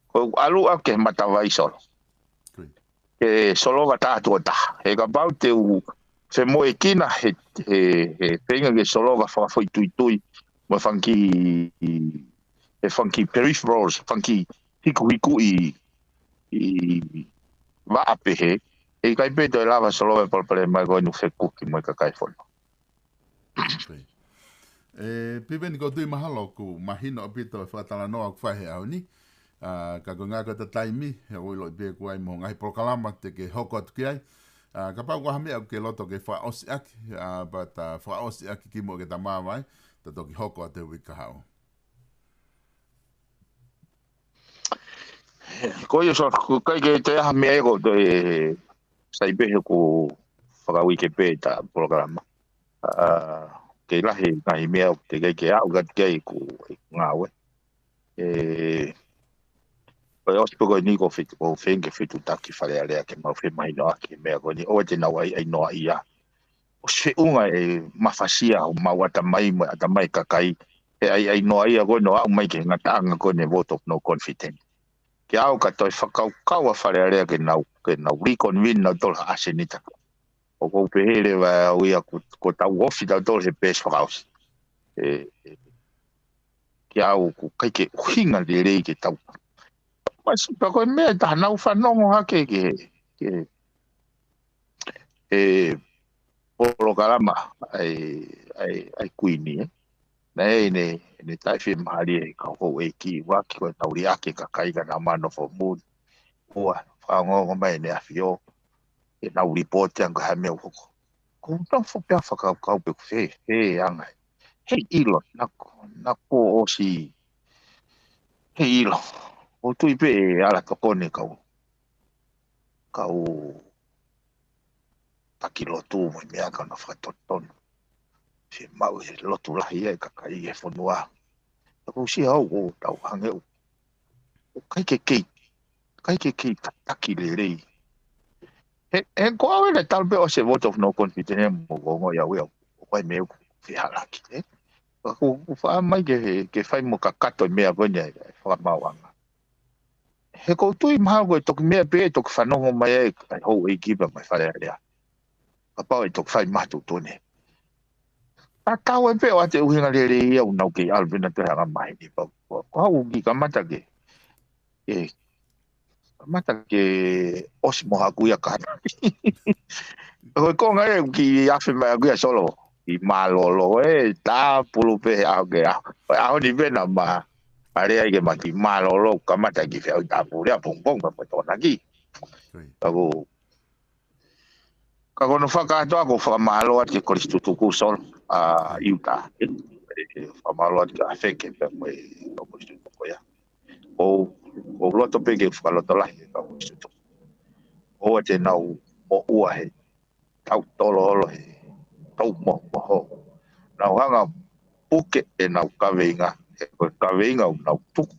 ko alu a ke mata vai solo ke solo ta e ka pau te u se mo e kina he penga ke solo ga fa foi tui mo funky peripherals funky hiku i va ape he e kai pe to lava solo per mai go no fe kuki mo ka kai fo Piveni ko tui mahalo ku mahino apito fa tala no ak fa he au ni ka ko ngā kata taimi, he oi loi pē kuai mo ngai polokalama te ke hoko atu ki ai. Ka pau kwa hame au ke loto ke wha osi aki, but wha osi aki ki mo ke ta māwai, ta toki hoko atu wika hao. Ko yo so kai ke te ha me ego te sai be ko whakaui ke pē ta polokalama. Ke lahi ngai mea te ke au gat kei ko ngā we. But also because ni go fit o fenge fit utaki fale ale ke mau fe mai no aki me go ni o te na wai ai no ia o se unga e mafasia o mawata mai mo ata mai kakai e ai no ia go no au mai ke ngata nga go ne vote of no confidence ke au ka toi whakau kaua fale ale ke nau reconvene na tol asenita o ko pe hele wa o ia ko tau ofi da tol he pes house ke au ku kai ke hinga de rei ke tau mas pako me ta na ufanongo hake ke polokalama ai kuini ne tai fi mali ka ho e ki wa ki ko tauri ake ka kai ga na mano fo mood o fa ngo mai ne afio e na report yang ka me ko ko ta fo pe fa ka pe he anga he ilo na ko o si he ilo o tu pe ala to kone kau pakilotu mo mea ka na whatotono. Se mau e lotu lahi e kakai e whanua. Ako si au o tau hange o. Kai ke kei taki le rei. He ko au e talpe o se vote of no confidence mo gongo ia wea. O kai meo fi halaki. Ako wha mai ke whai mo ka kato mea gonya e whamawanga. He ko tui maha koe toki mea pe toki whanongo mai e kai hou e kipa mai whare area. Pau e toki whai matu tone. A tau e peo ate uhinga le ia unau ke alvina te hanga mai ni pau. Ko hau ki ka mata ke osi moha kuia kana. Ko konga e ki afi mai kuia solo. I malolo e ta pulu pe au ke au ni vena ma. Are ai ke maki malolo ka mata ki feo ta pulu pong pong pa tona ki. Kako no whakaato ako whamalo ati koristutuku sol iuta. Whamalo ati ka wheke pe moe o koristutuku ia. O loto peke whakaloto lahi ka koristutuku. O te nau mo ua he tau tolo olo he tau mo ho. Nau hanga puke e nau kaweinga. He koe kaweinga o nau tuku.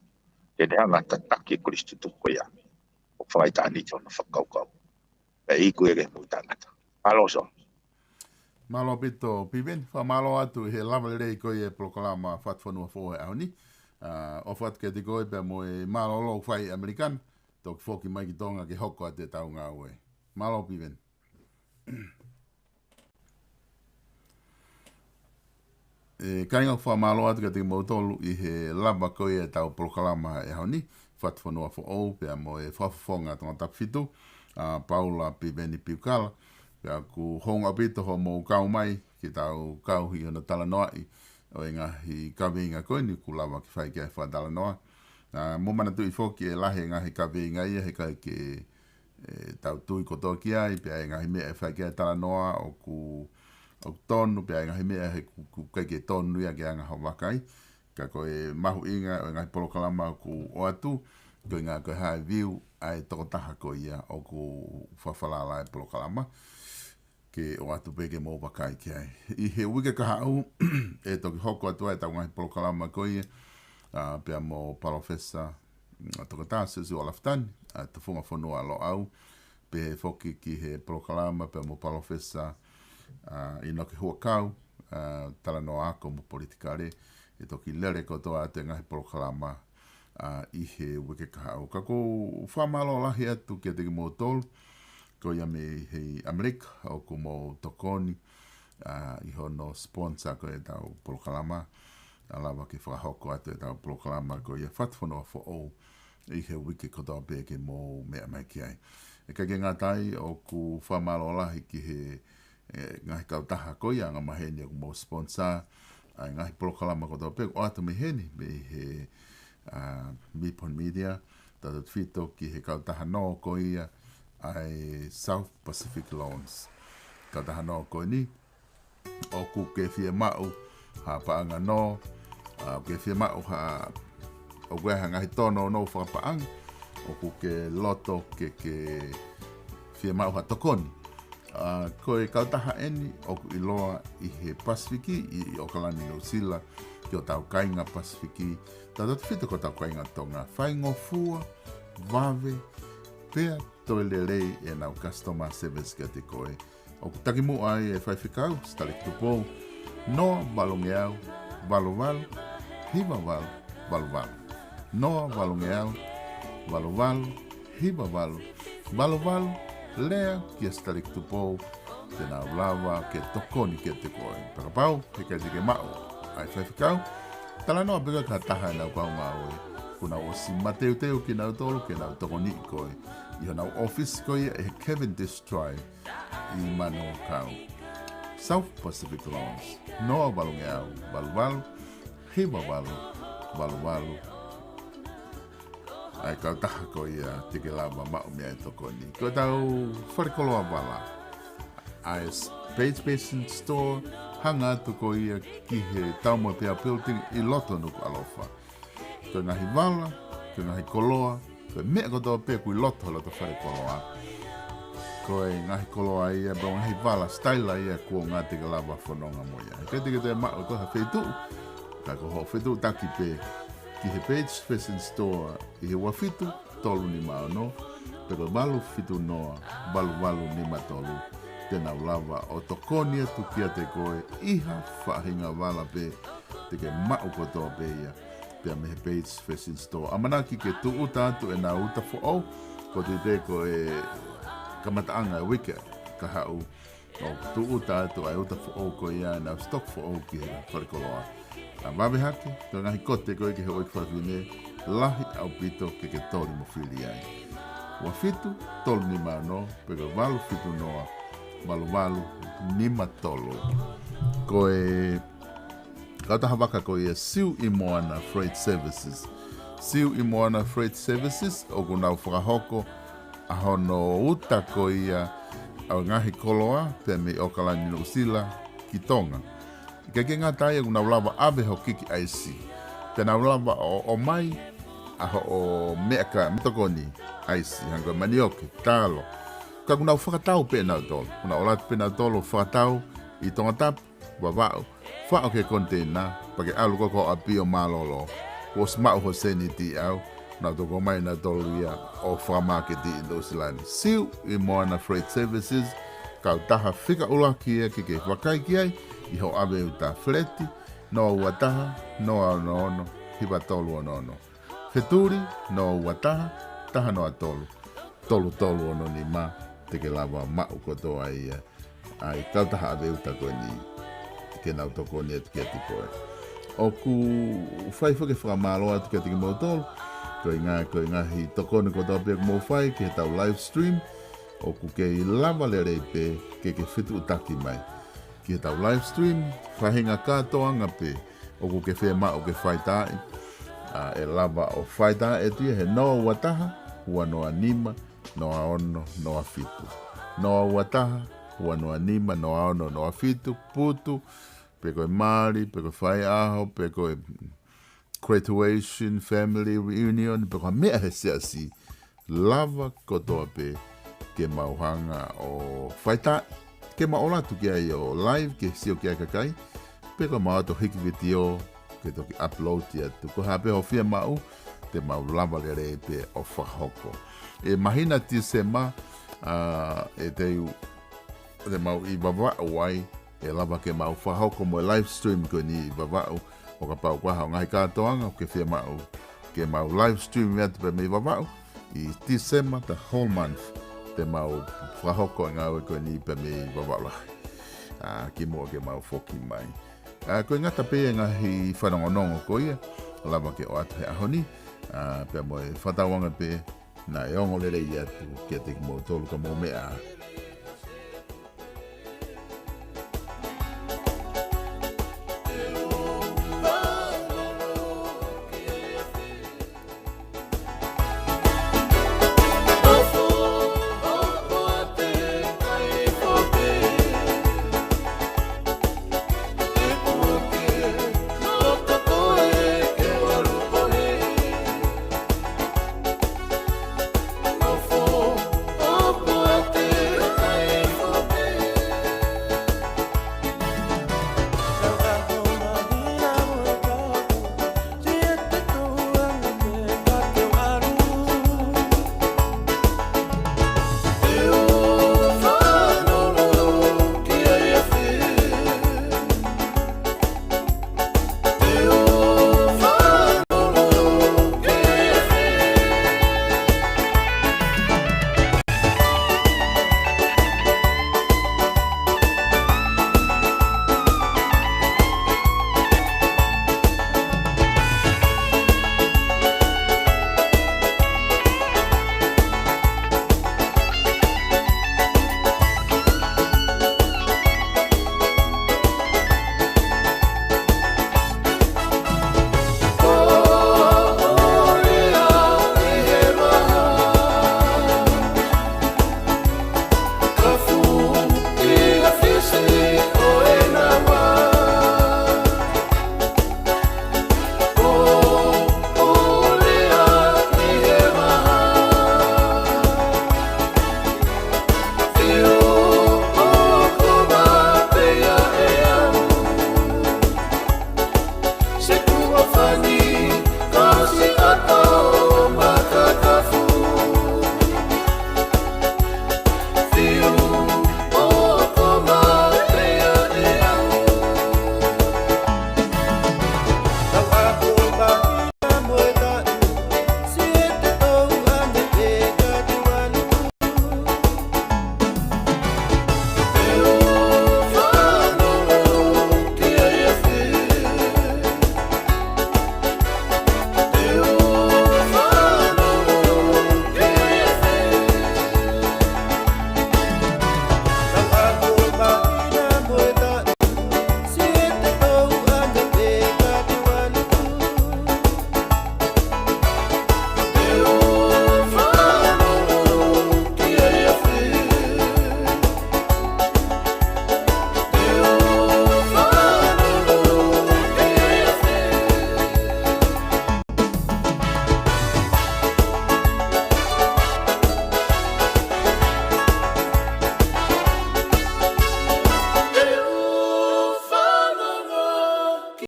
Ke ne hanga tataki koristutuku ia. O whaitani tona whakaukau. E iku ere mui tangata. Malo so. Malo pito piveni, fa malo atu he lava rei koe e polokalama FATUFONUA fo e auni. O fat ke te koe pe mo e malo lo fai American, tok foki mai ki tonga ke hoko a te tau ngā ue. Malo piveni. Kainga fa malo atu ke te mautolu i he lava koe e tau polokalama e auni. FATUFONUA fo o pe mo e whafufonga tonga tapifitu. Paula Piveni Piukala. Pea ku honga pito ho mou kau mai, ki tau kau hi ana talanoa i, o ngahi kawinga koe ni ku lawa ki whai kia wha talanoa. Mo mana tui whoki e lahe ngahi kawinga ia, he kai ke tau tui kotoa ki ai, pea ngahi mea e whai kia talanoa, o ku tonu, pea ngahi mea he ku kai ke tonu ia ki anga hau wakai. Ka koe mahu inga, o ngahi polokalama ku o atu, koe ngā koe hae viu, ai toko taha koe ia, o ku whawhalala e polokalama. Ke o atu peke mō wakai ki ai. I he wike ka hau, e toki hoko atu ai tau ngahi polokalama koe, pia mō palofesa, toka tāse si o laftani, te whunga whanua alo au, pe whoki ki he polokalama, pia mō palofesa, i no ke huakau, tala no ako mō politikare, e toki lere kotoa te ngahi polokalama, i he wike ka hau. Kako whamalo lahi atu ke te ki mō tolu, ko ia me hei Amerika o ku mo tokoni i hono sponsor ko e tau polokalama alawa ke whakahoko atu e tau polokalama ko ia FATUFONUA fo o i he wiki kotoa peke mo mea mai ki ai. E ka ngā tai o ku whamalo lahi ki he ngahi kautaha ko ia ngā maheni o ku mo sponsor ngahi polokalama kotoa peke o atu me heni me he Mipon Media, tatot fito ki he kautaha no ko ia ai South Pacific Loans. Kautaha no ko ni, o ku ke fie mau ha paanga no, ke fie mau ha o gwe hanga hitono no whakapaang, o ku ke loto ke fie mau ha tokoni. Ko e kautaha eni o ku iloa i he Pasifiki i o kalani no sila ki o tau kainga Pasifiki. Tatot fito ko tau kainga tonga whaingo fua, vave, pea toi lelei e nau customer service ka te koe. O ku taki mu ai e whaiwhikau, stalik tupo, noa balongeau, valo, hiva valo. Noa balongeau, valo, hiva valo, lea ki a stalik tupo, te nau lava ke tokoni ke te koe. Pakapau, he kai tike mao, ai whaiwhikau, tala noa bega ka taha e nau kau maoe. Kuna o si mateu ki nau tolu ke nau tokoni koe. Iho nau office koe e Cavendish Drive i mano kau. South Pacific Loans. Noa balongeau, valo, hiva valo. Ai kau taha ko ia tike lava mao mea e tokoni. Ko tau wharikoloa wala. Ai Space Basin Store hanga atu ko ia ki he taumo pia building i loto nuku alofa. Ko ngahi wala, ko ngahi koloa, ko mea kotoa pia kui loto wharikoloa. Ko e ngahi koloa ia, ba ngahi wala staila ia kua ngā tike lava whanonga mo ia. Kai tike te mao ko ha whetu, ka ko ho whetu taki pe. Ki he Page Fashion Store i he wafitu tolu ni mao no, pero balu fitu noa, balu ni matolu, tena lava o tokoni atu kia te koe, iha whahinga wala pe, te ke mao kotoa pe ia, pia me he Page Fashion Store. Amanaki ke tu uta atu e nā uta fo ko te ko e kamataanga e wike, ka hau, o tu uta atu e uta fo ko ia, nā stock fo ki he wharikoloa. A wawe hake, ko ngahi kote koe ke he oik whawhine, lahi au pito ke toli mo whiri ai. Wa fitu, tolu ni mano, pego walu fitu noa, walu, ni matolo. Ko e, kautaha waka ko e siu i MOANA Freight Services. Siu i MOANA Freight Services, o kunau whakahoko, a hono uta ko ia, au ngahi koloa, pe me o kalani no usila, ki tonga. Ke ngā tai e kuna ulawa awe ho kiki aisi. Tēnā ulawa o mai, a o mea ka mitokoni aisi. Hanga manioke, tālo. Ka kuna whakatau pēnā tolo. Kuna olat pēnā tolo whakatau i tonga tapu, wawau. Whao ke kontena, pake alu koko a pio malolo. Ko smau ho seni ti au. Nā toko mai nā tolo ia o whakamake i Nosilani. Siu i MOANA Freight Services. Kau taha whika ula kia ke whakai ki ai. Iho awe uta fleti, no uataha, no ono, hiva tolu ono. Feturi, no uataha, taha no atolu. Tolu ono ni ma, teke lava mau kotoa ia. Ai kautaha awe uta koe ni, ke nau toko ni atu kia tikoe. O ku whai whake whakamaloa atu kia tiki mo tolu, koe ngā hi toko ni kotoa pia mo whai, ke tau live stream, o ku ke i lava le reipe, ke whitu utaki mai. Ki tau live stream, whahinga katoanga pe, o ku ke whema o ke whaitai, e lava o whaitai e tia he noa uataha, hua noa nima, noa ono, noa fitu. Noa uataha, hua noa nima, noa ono, noa fitu, putu, pe koe Māori, pe koe whai aho, pe koe graduation, family reunion, pe koe mea he seasi, lava kotoa pe, ke mauhanga o whaitai. Ke maola tu kia i o live, ke sio kia kakai, pe ko maa to hiki video, ke toki upload ia tu. Ko hape ho fia mau, te mau lava le rei pe o whahoko. E mahina ti se ma, e te mau i wawao wai, e lava ke mau whahoko mo live stream ko ni i wawao, o ka pau kwa hao ngai kātoanga, o ke fia mau, ke mau live stream mea te pe me i wawao, i ti sema the whole month. Te mau whahoko ngā ue koe ni pe me wawala. Ki mua ke mau whoki mai. Koe ngata pēa ngā hi whanongonongo ko ia. Lava ke o atu he ahoni. Pea mo e whatawanga pē. Nā e ongo lere i atu. Kia te ki mo tolu ka mo mea.